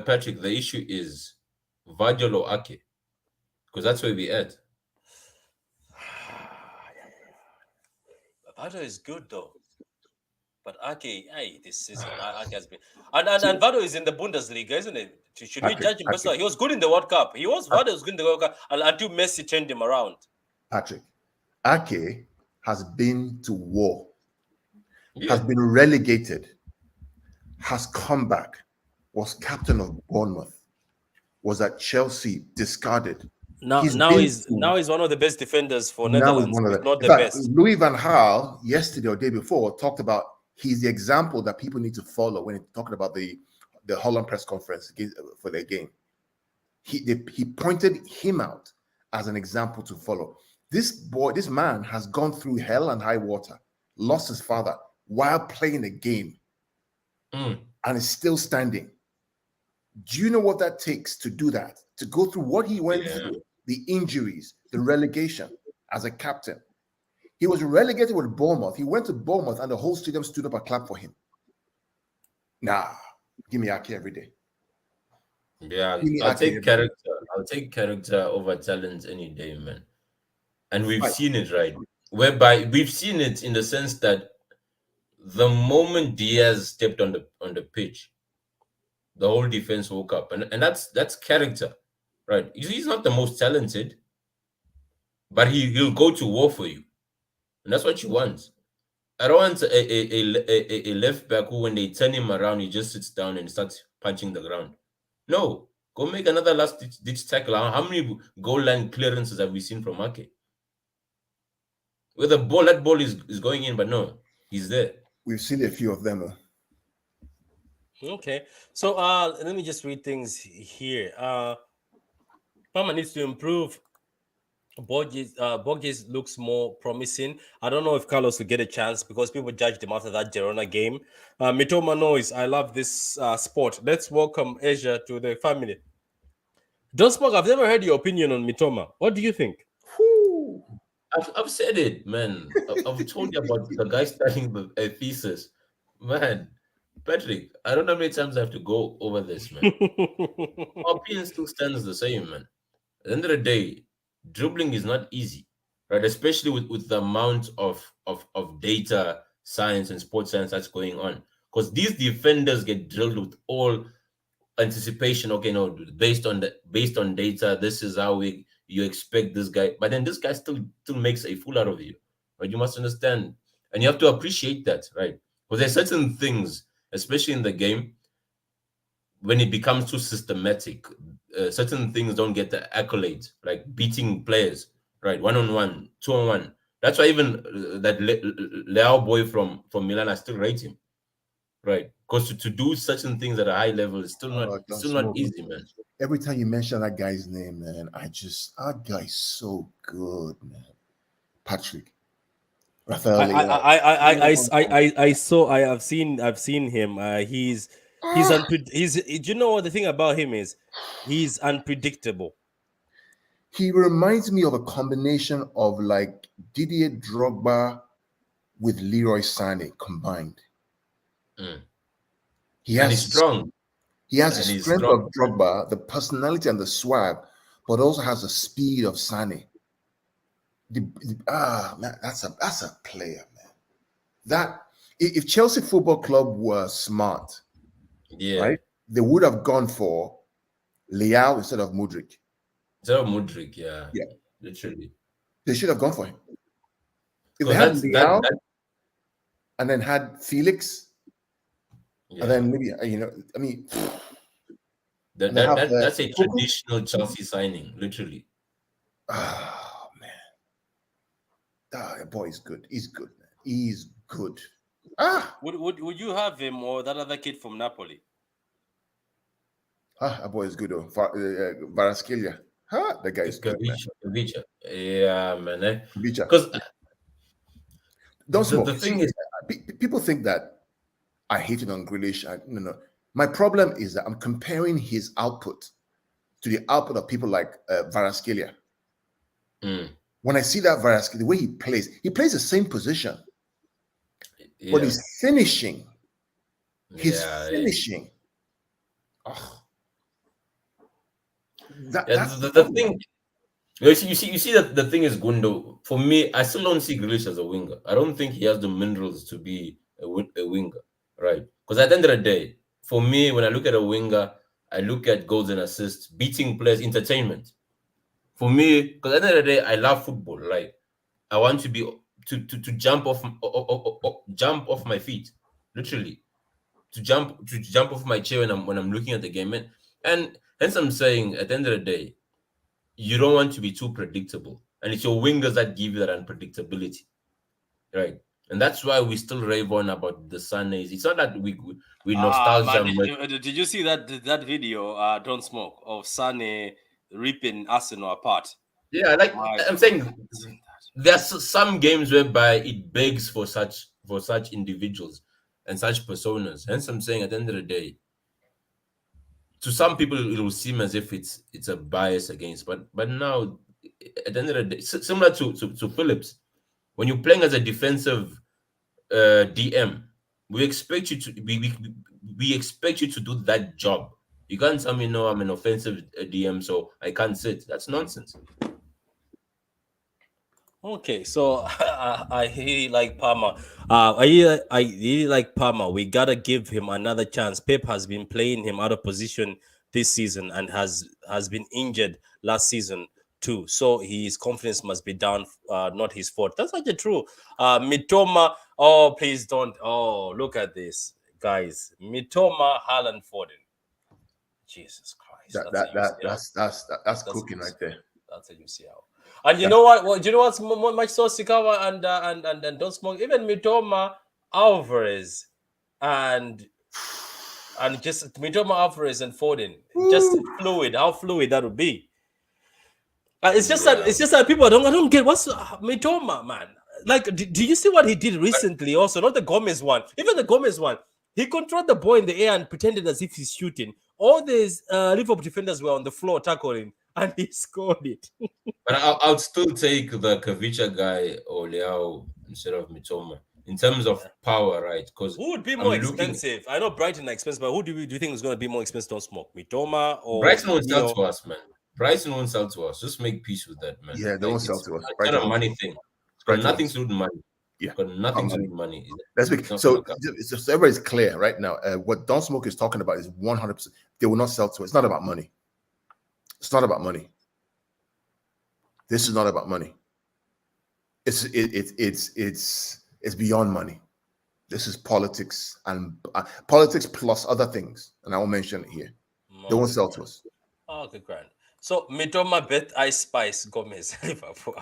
Patrick, the issue is Virgil or Ake, because that's where we at. Vado is good though, but Ake, this season Ake has been, and Vado is in the Bundesliga, isn't it? Should we judge him? He was good in the World Cup. Vado was good in the World Cup until Messi turned him around. Patrick, Ake has been to war, has been relegated, has come back, was captain of Bournemouth, was at Chelsea, discarded. Now he's one of the best defenders for Netherlands, not the best. Louis van Gaal, yesterday or day before, talked about he's the example that people need to follow when talking about the Holland press conference for their game. He pointed him out as an example to follow. This man has gone through hell and high water, lost his father while playing a game, and is still standing. Do you know what that takes to do that? To go through what he went through, the injuries, the relegation as a captain. He was relegated with Bournemouth. He went to Bournemouth and the whole stadium stood up and clapped for him. Nah, give me Ake every day. Yeah, I'll take character. I'll take character over talent any day, man. And we've seen it, right? Whereby we've seen it in the sense that the moment Diaz stepped on the pitch, the whole defense woke up, and that's character, right? He's not the most talented, but he'll go to war for you, and that's what you want. I don't want a left back who, when they turn him around, he just sits down and starts punching the ground. No, go make another last ditch tackle. How many goal line clearances have we seen from Ake? With the ball, that ball is going in, but no, he's there. We've seen a few of them. Okay, so let me just read things here. Palmer needs to improve. Borges looks more promising. I don't know if Carlos will get a chance because people judged him after that Girona game. Mitoma Noise, I love this sport. Let's welcome Asia to the family. Don't Smoke, I've never heard your opinion on Mitoma. What do you think? I've said it, man. I've told you about the guy studying the thesis. Man, Patrick, I don't know how many times I have to go over this, man. Our opinion still stands the same, man. At the end of the day, dribbling is not easy, right? Especially with the amount of data science and sports science that's going on. Because these defenders get drilled with all anticipation. Okay, no, based on data, this is how you expect this guy. But then this guy still makes a fool out of you. Right? You must understand. And you have to appreciate that, right? Because there's certain things, especially in the game, when it becomes too systematic, certain things don't get the accolades, like beating players, right? 1-on-1, 2-on-1. That's why even that Leao boy from Milan, I still rate him, right? Because to do certain things at a high level is still not easy, man. Every time you mention that guy's name, man, that guy's so good, man. Patrick. Rafael. I've seen him. He's you know what the thing about him is? He's unpredictable. He reminds me of a combination of like Didier Drogba with Leroy Sané combined. He's strong. He has the strength of Drogba, the personality and the swag, but also has the speed of Sané. Man, that's a player, man. That if Chelsea Football Club were smart, right, they would have gone for Leao instead of Mudryk. Yeah, literally. They should have gone for him. If they had Leao and then had Felix, and then maybe that's a traditional Chelsea signing, literally. Oh man, that boy is good. He's good, man. He's good. Would you have him or that other kid from Napoli? That boy is good though. Varaskelia. The guy is good. Kavicha. Yeah, man. Because the thing is, people think that I hated on Grealish. No. My problem is that I'm comparing his output to the output of people like Varaskelia. When I see that Varaskelia, the way he plays the same position, but he's finishing. Finishing. Oh. The thing, you see that the thing is, Gundo. For me, I still don't see Grealish as a winger. I don't think he has the minerals to be a winger, right? Because at the end of the day, for me, when I look at a winger, I look at goals and assists, beating players, entertainment. For me, because at the end of the day, I love football. Right? I want to be to jump off my feet, literally, to jump off my chair when I'm looking at the game, and hence I'm saying at the end of the day, you don't want to be too predictable, and it's your wingers that give you that unpredictability, right? And that's why we still rave on about the Sundays. It's not that we nostalgia. Did you see that video? Don't Smoke of Sané ripping Arsenal apart. Yeah, I'm saying there's some games whereby it begs for such individuals and such personas. Hence, I'm saying at the end of the day, to some people it will seem as if it's a bias against, but now at the end of the day, similar to Phillips, when you're playing as a defensive DM, we expect you to do that job. You can't tell me no, I'm an offensive DM, so I can't sit. That's nonsense. Okay, so I really like Palmer. I really like Palmer. We gotta give him another chance. Pep has been playing him out of position this season and has been injured last season too. So his confidence must be down. Not his fault. That's actually true. Mitoma. Oh, please don't. Oh, look at this, guys. Mitoma, Haaland, Foden. Jesus Christ. That's cooking right there. That's a UCL. And you know what? Well, do you know what's much so Sikawa and Don't Smoke? Even Mitoma, Alvarez, and just Mitoma, Alvarez, and Foden. Just fluid. How fluid that would be. It's just that people I don't get what's Mitoma, man. Like, do you see what he did recently? Also, not the Gomez one. Even the Gomez one, he controlled the ball in the air and pretended as if he's shooting. All these Liverpool defenders were on the floor tackling, and he scored it. But I'll still take the Kavicha guy or Leao instead of Mitoma in terms of power, right? Because who would be more expensive? I know Brighton are expensive, but who do you think is going to be more expensive? Don't Smoke, Mitoma or Brighton won't sell to us, man. Brighton won't sell to us. Just make peace with that, man. Yeah, they won't sell to us. It's not a money thing. It's got nothing to do with money. Yeah, got nothing to do with money. Let's make so everybody's clear right now. What Don't Smoke is talking about is 100%. They will not sell to us. It's not about money. It's not about money. This is not about money. It's beyond money. This is politics and politics plus other things, and I will mention it here. They won't sell to us. Okay, grand. So Mitoma, Bet, Ice Spice, Gomez, Liverpool.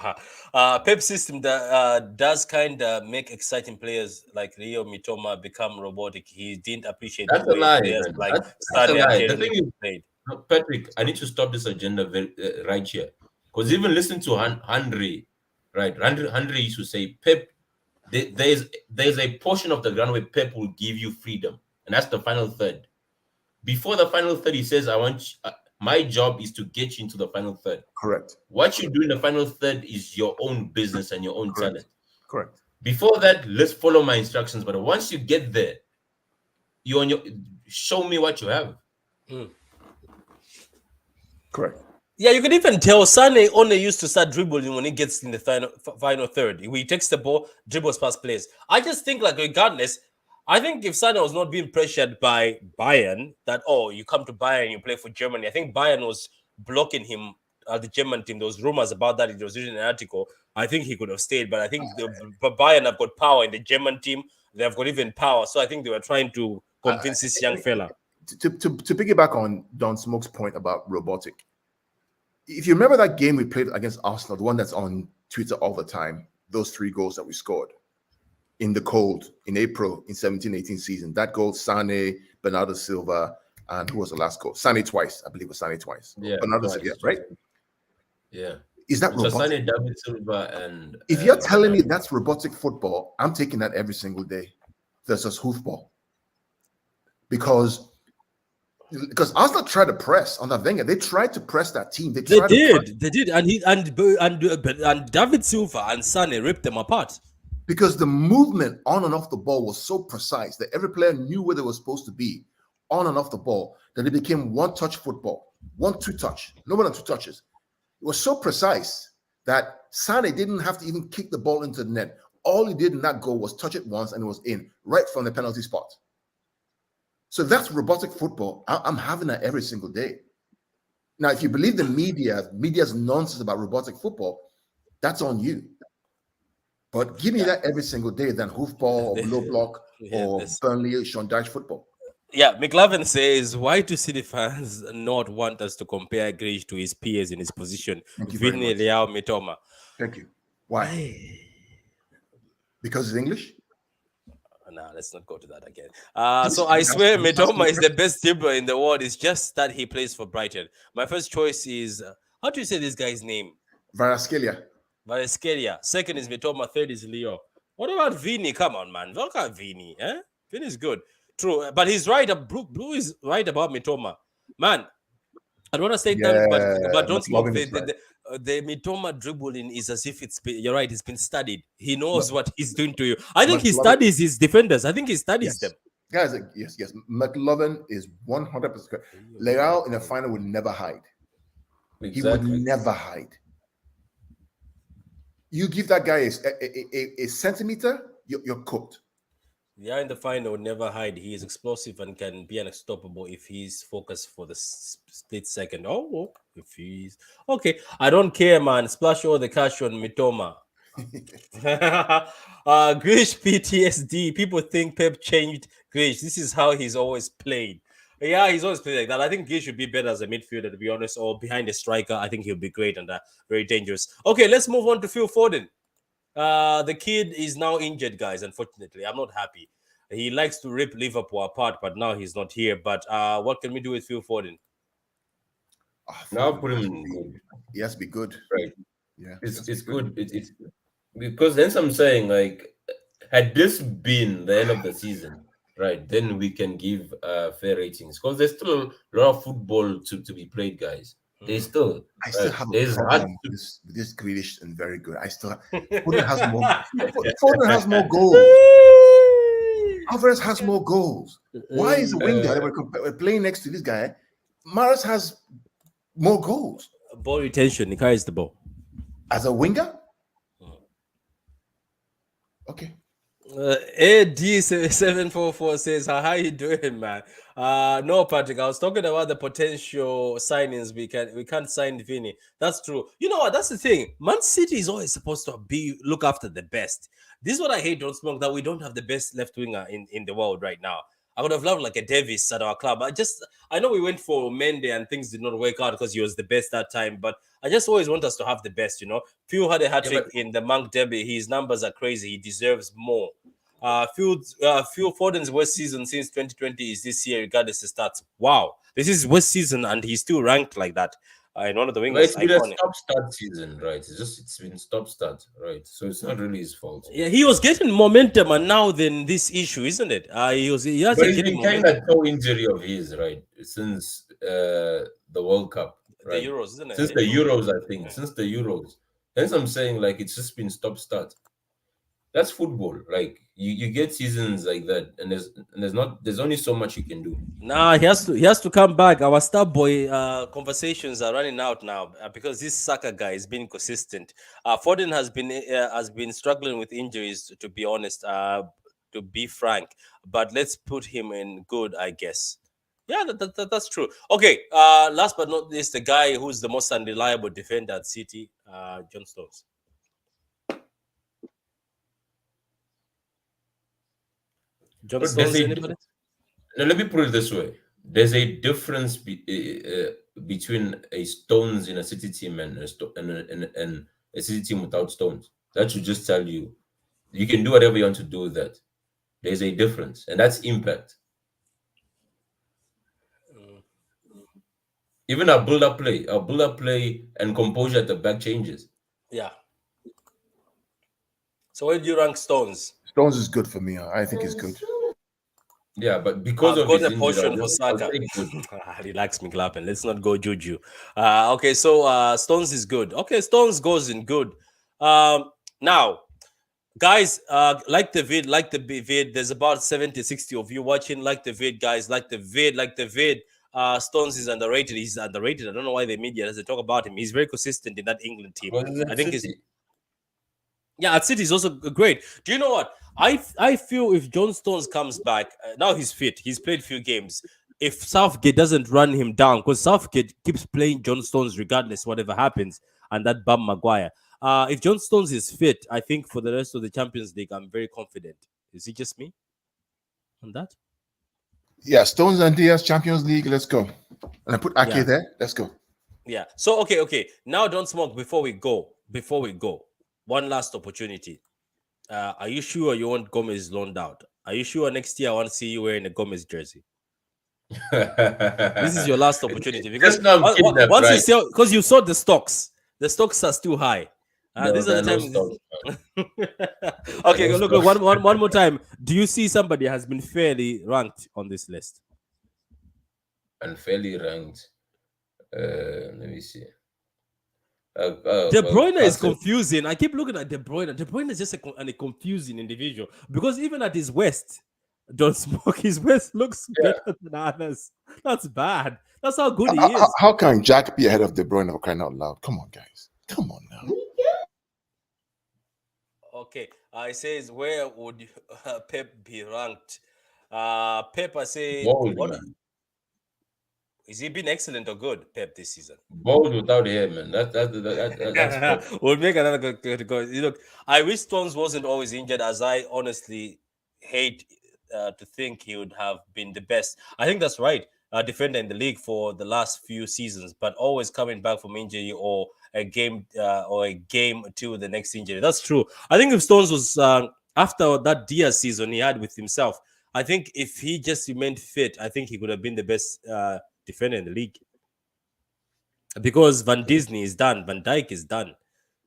Pep system that does kind of make exciting players like Rio Mitoma become robotic. He didn't appreciate that's a lie. Like that's a lie. The thing is, Patrick, I need to stop this agenda right here. Because even listen to Henry, right? Henry used to say, Pep, there's a portion of the ground where Pep will give you freedom, and that's the final third. Before the final third, he says, my job is to get you into the final third. Correct. What you do in the final third is your own business and your own talent. Correct. Before that, let's follow my instructions. But once you get there, show me what you have. Correct. Yeah, you can even tell Sane only used to start dribbling when he gets in the final third. He takes the ball, dribbles past players. I just think, like, regardless, I think if Sane was not being pressured by Bayern, that, you come to Bayern, you play for Germany. I think Bayern was blocking him at the German team. There was rumors about that. It was written in an article. I think he could have stayed, but I think Bayern have got power in the German team. They have got even power. So I think they were trying to convince this young fella. To piggyback on Don Smoke's point about robotic, if you remember that game we played against Arsenal, the one that's on Twitter all the time, those 3 goals that we scored in the cold in April in 17-18 season, that goal, Sane, Bernardo Silva, and who was the last goal? Sane twice, I believe it was Sane twice. Yeah, Bernardo Silva, right? Yeah. Is that robotic? Sane, David Silva, and if you're telling me that's robotic football, I'm taking that every single day versus hoofball. Because Arsenal tried to press under Wenger. They tried to press that team. They did, and David Silva and Sane ripped them apart. Because the movement on and off the ball was so precise that every player knew where they were supposed to be on and off the ball, that it became one-touch football, 1-2 touch, no more than 2 touches. It was so precise that Sane didn't have to even kick the ball into the net. All he did in that goal was touch it once and it was in, right from the penalty spot. So that's robotic football. I'm having that every single day. Now, if you believe the media's nonsense about robotic football, that's on you. But give me that every single day than hoofball or low block or Burnley or Sean Dyche football. Yeah, McLovin says, why do City fans not want us to compare Grealish to his peers in his position? Vinny, Leao, Mitoma. Thank you. Why? Because it's English? No, let's not go to that again. So I swear Mitoma is the best dribbler in the world. It's just that he plays for Brighton. My first choice is, how do you say this guy's name? Varaskelia. Second is Mitoma. Third is Leo. What about Vini? Come on, man. Look at Vini. Vini is good. True. But he's right. Blue is right about Mitoma. Man, I don't want to say that, but don't smoke. The Mitoma dribbling is as if you're right, it's been studied. He knows what he's doing to you. I think he studies his defenders. I think he studies them. Guys, yes. McLovin is 100%. Leao in a final would never hide. Exactly. He would never hide. You give that guy a centimeter, you're cooked. Yeah, in the final, never hide. He is explosive and can be unstoppable if he's focused for the split second. Oh, if he's okay, I don't care, man. Splash all the cash on Mitoma. Grealish PTSD. People think Pep changed Grealish. This is how he's always played. Yeah, he's always played like that. I think Grealish should be better as a midfielder, to be honest, or behind a striker. I think he'll be great and very dangerous. Okay, let's move on to Phil Foden. The kid is now injured, guys. Unfortunately, I'm not happy. He likes to rip Liverpool apart, but now he's not here. But what can we do with Phil Foden? Now put him in good. He has to be good. Right. Yeah. It's good. It's because then I'm saying, like, had this been the end of the season, right, then we can give fair ratings, because there's still a lot of football to be played, guys. There's still I still have a problem with this Grealish and very good. Foden has more. Foden has more goals. Alvarez has more goals. Why is the winger we're playing next to this guy? Mahrez has more goals. Ball retention. He carries the ball as a winger. Okay. AD744 says, how you doing, man? No, Patrick, I was talking about the potential signings. We can't sign Vinny. That's true. You know what? That's the thing. Man City is always supposed to look after the best. This is what I hate, Don't Smoke, that we don't have the best left winger in the world right now. I would have loved like a Davis at our club. I know we went for Mendy and things did not work out because he was the best that time, but I just always want us to have the best, you know. Phil had a hat-trick in the Monk Derby. His numbers are crazy. He deserves more. Phil Foden's worst season since 2020 is this year, regardless of stats. Wow. This is worst season and he's still ranked like that. In one of the wingers. It's been a stop-start season, right? It's been stop-start, right? So it's not really his fault. Yeah, he was getting momentum, and now then this issue, isn't it? He's been kind of toe injury of his, right? Since the World Cup, right? The Euros, isn't it? Since the Euros, I think. Since the Euros. Hence I'm saying, like, it's just been stop-start. That's football. Like, you get seasons like that, and there's only so much you can do. Nah, he has to come back. Our star boy conversations are running out now because this Saka guy is being consistent. Foden has been struggling with injuries, to be honest, to be frank. But let's put him in good, I guess. Yeah, that's true. Okay, last but not least, the guy who's the most unreliable defender at City, John Stones. John Stones, anybody? Now, let me put it this way. There's a difference between a Stones in a City team and a City team without Stones. That should just tell you, you can do whatever you want to do with that. There's a difference, and that's impact. Even our build-up play and composure at the back changes. Yeah. So where do you rank Stones? Stones is good for me. I think he's good. Yeah, but because of his portion for Saka. Relax, McLaughlin. Let's not go juju. Okay, so Stones is good. Okay, Stones goes in good. Now, guys, like the vid. There's about 70-60 of you watching. Like the vid, guys. Like the vid. Stones is underrated. He's underrated. I don't know why the media doesn't talk about him. He's very consistent in that England team. I think he's. Yeah, at City is also great. Do you know what? I feel if John Stones comes back, now he's fit. He's played few games. If Southgate doesn't run him down, because Southgate keeps playing John Stones regardless, whatever happens, and that bum Maguire. If John Stones is fit, I think for the rest of the Champions League, I'm very confident. Is it just me on that? Yeah, Stones and Diaz, Champions League, let's go. And I put Ake there, let's go. Yeah. So, okay. Now, Don't Smoke, before we go, one last opportunity. Are you sure you want Gomez loaned out? Are you sure next year I want to see you wearing a Gomez jersey? This is your last opportunity because once you sell, because you saw the stocks are still high. These are the times. Okay, look, one more time. Do you see somebody has been fairly ranked on this list? Unfairly ranked. Let me see. De Bruyne is confusing. I keep looking at De Bruyne. De Bruyne is just a confusing individual because even at his West, Don't Smoke, his West looks better than others. That's bad. That's how good he is. How can Jack be ahead of De Bruyne for crying out loud? Come on, guys. Come on now. Okay. It says, where would Pep be ranked? Pep, I say, Bold, what man. is he been excellent or good, Pep, this season? Bold without hair, man. That's Pep. We'll make another go. Look, I wish Stones wasn't always injured, as I honestly hate to think he would have been the best. I think that's right. Defender in the league for the last few seasons, but always coming back from injury or a game or two the next injury. That's true. I think if Stones was after that Diaz season he had with himself, I think if he just remained fit, I think he could have been the best defender in the league. Because Van Disney is done, Van Dijk is done,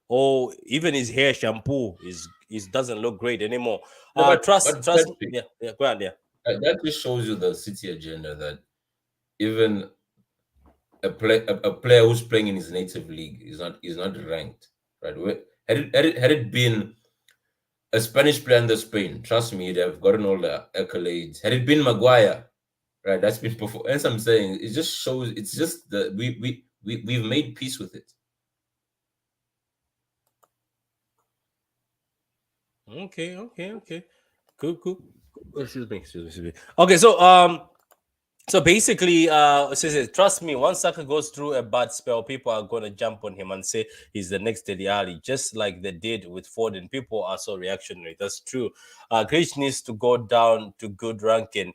or even his hair shampoo is doesn't look great anymore. No, Trust, but yeah, go on, yeah. that just shows you the City agenda that even a player who's playing in his native league is not ranked, right? Had it been a Spanish player under Spain, trust me, he'd have gotten all the accolades. Had it been Maguire, right, that's been before. As I'm saying, it just shows. It's just that we've made peace with it. Okay. Cool. Excuse me. Okay, so basically, trust me, once Saka goes through a bad spell, people are gonna jump on him and say he's the next Dele Alli, just like they did with Foden. People are so reactionary. That's true. Grealish needs to go down to good ranking.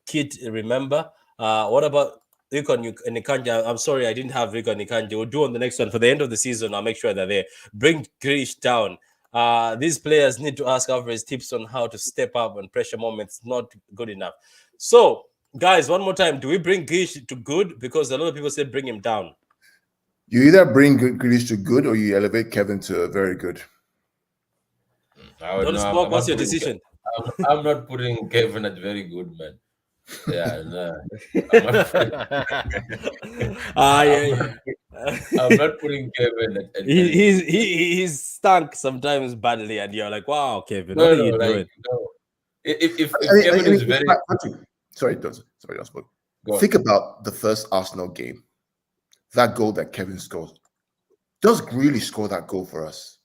Kid, remember? What about Rico Nikanja? I'm sorry, I didn't have Rico Nikanja. We'll do on the next one for the end of the season. I'll make sure they're there. Bring Grealish down. These players need to ask Alvarez tips on how to step up when pressure moments not good enough. So, guys, one more time. Do we bring Grealish to good? Because a lot of people say bring him down. You either bring Grealish to good or you elevate Kevin to very good. Don't smoke. What's your decision? I'm not putting Kevin at very good, man. Yeah, no. I'm not putting Kevin at he's stunk sometimes badly, and you're like, wow, Kevin, what are you doing? No. If Kevin is very sorry, don't spoke. Think about the first Arsenal game. That goal that Kevin scores. Does Grealish score that goal for us?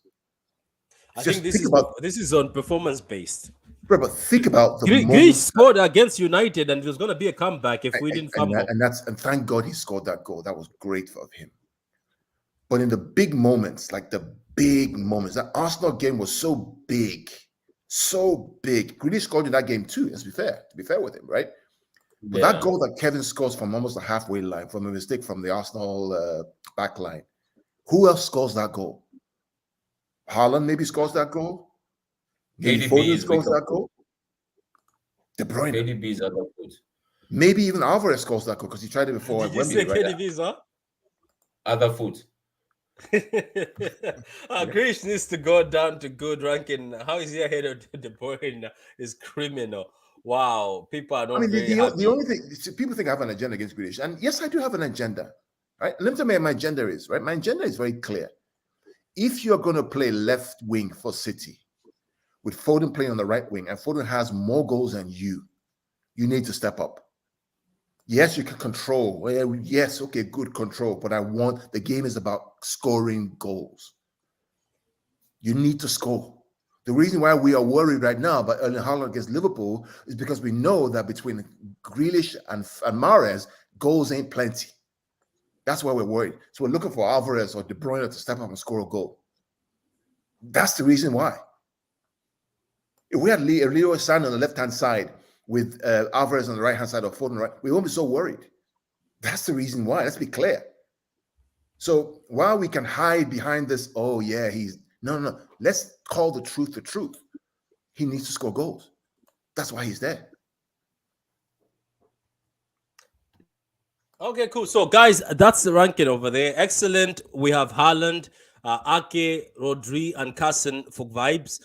I think this is on performance based. Bro, but think about the Grealish scored against United, and it was going to be a comeback if we didn't fumble. And thank God he scored that goal. That was great for him. But in the big moments, that Arsenal game was so big. Grealish scored in that game too. Let's be fair. To be fair with him, right? But that goal that Kevin scores from almost the halfway line, from a mistake from the Arsenal back line, who else scores that goal? Haaland maybe scores that goal. Maybe Foden scores that goal. De Bruyne. KDB's other foot. Maybe even Alvarez scores that goal because he tried it before. Did you say KDB's other foot? Grealish needs to go down to good ranking. How is he ahead of De Bruyne? Is criminal. Wow, people are not. I mean, the only thing people think I have an agenda against Grealish, and yes, I do have an agenda. Right? Let me tell you what my agenda is. Right, my agenda is very clear. If you're going to play left wing for City, with Foden playing on the right wing, and Foden has more goals than you need to step up. Yes, you can control. Well, yes, okay, good control. But the game is about scoring goals. You need to score. The reason why we are worried right now about Erling Haaland against Liverpool is because we know that between Grealish and Mahrez, goals ain't plenty. That's why we're worried. So we're looking for Alvarez or De Bruyne to step up and score a goal. That's the reason why. If we had Leo San on the left-hand side with Alvarez on the right-hand side or Foden right, we won't be so worried. That's the reason why. Let's be clear. So while we can hide behind this, oh yeah, no. Let's call the truth the truth. He needs to score goals. That's why he's there. Okay, cool. So, guys, that's the ranking over there. Excellent. We have Haaland, Ake, Rodri, and Carson for vibes.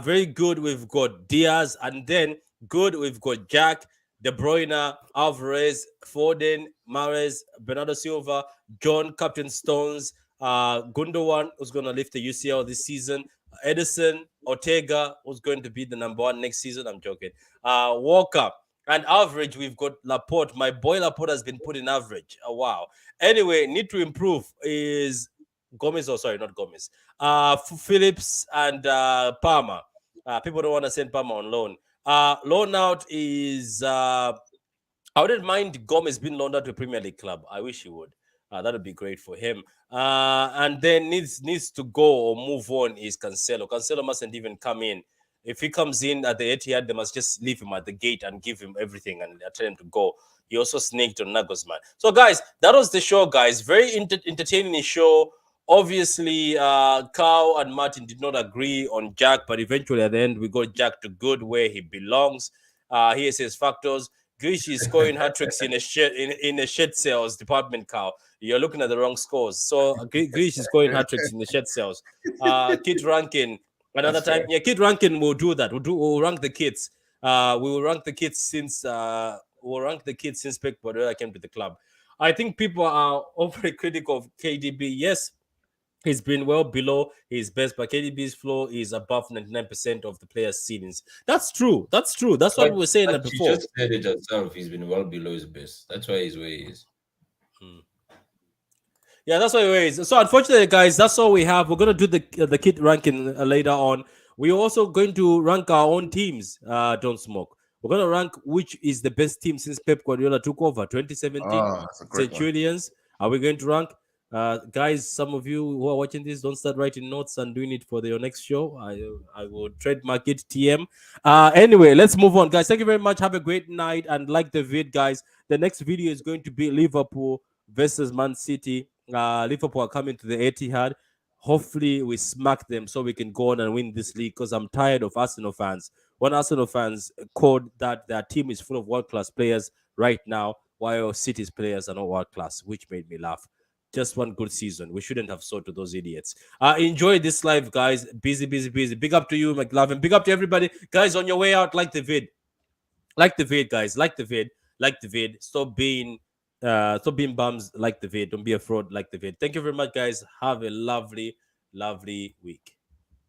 Very good. We've got Diaz, and then good. We've got Jack, De Bruyne, Alvarez, Foden, Mahrez, Bernardo Silva, John, Captain Stones, Gundogan, who's going to lift the UCL this season, Edison, Ortega, who's going to be the number one next season. I'm joking. Walker. And average, we've got Laporte. My boy Laporte has been put in average. Oh, wow. Anyway, need to improve is Gomez, oh sorry, not Gomez. Phillips and Palmer. People don't want to send Palmer on loan. Loan out is I wouldn't mind Gomez being loaned out to a Premier League club. I wish he would. That would be great for him. And then needs to go or move on is Cancelo. Cancelo mustn't even come in. If he comes in at the Etihad, they must just leave him at the gate and give him everything and tell him to go. He also snaked on Nagelsmann. So, guys, that was the show, guys. Very entertaining show. Obviously, Carl and Martin did not agree on Jack, but eventually at the end, we got Jack to good where he belongs. Here says factors. Grealish is scoring hat-tricks in a shed sales department, Carl. You're looking at the wrong scores. So Grealish is scoring hat-tricks in the shed sales. Kid Rankin, another time. Yeah, Kid Rankin will do that. We'll rank the kids. We will rank the kids since Pep Guardiola came to the club. I think people are overly critical of KDB. Yes, he's been well below his best, but KDB's floor is above 99% of the players' ceilings. That's true. That's true. That's what we were saying before. He just said it himself. He's been well below his best. That's why he's where he is. Yeah, that's why he is. So unfortunately, guys, that's all we have. We're gonna do the kit ranking later on. We're also going to rank our own teams. Don't smoke. We're gonna rank which is the best team since Pep Guardiola took over 2017. Centurions. Are we going to rank? Guys, some of you who are watching this, don't start writing notes and doing it for your next show. I will trademark it TM. Anyway, let's move on, guys. Thank you very much. Have a great night and like the vid, guys. The next video is going to be Liverpool versus Man City. Liverpool are coming to the Etihad. Hopefully, we smack them so we can go on and win this league, because I'm tired of Arsenal fans. When Arsenal fans called that their team is full of world-class players right now, while City's players are not world-class, which made me laugh. Just one good season. We shouldn't have sold to those idiots. Enjoy this live, guys. Busy. Big up to you, McLovin. Big up to everybody. Guys, on your way out, like the vid. Like the vid, guys. Like the vid. Like the vid. Stop being bums. Like the vid. Don't be a fraud. Like the vid. Thank you very much, guys. Have a lovely week.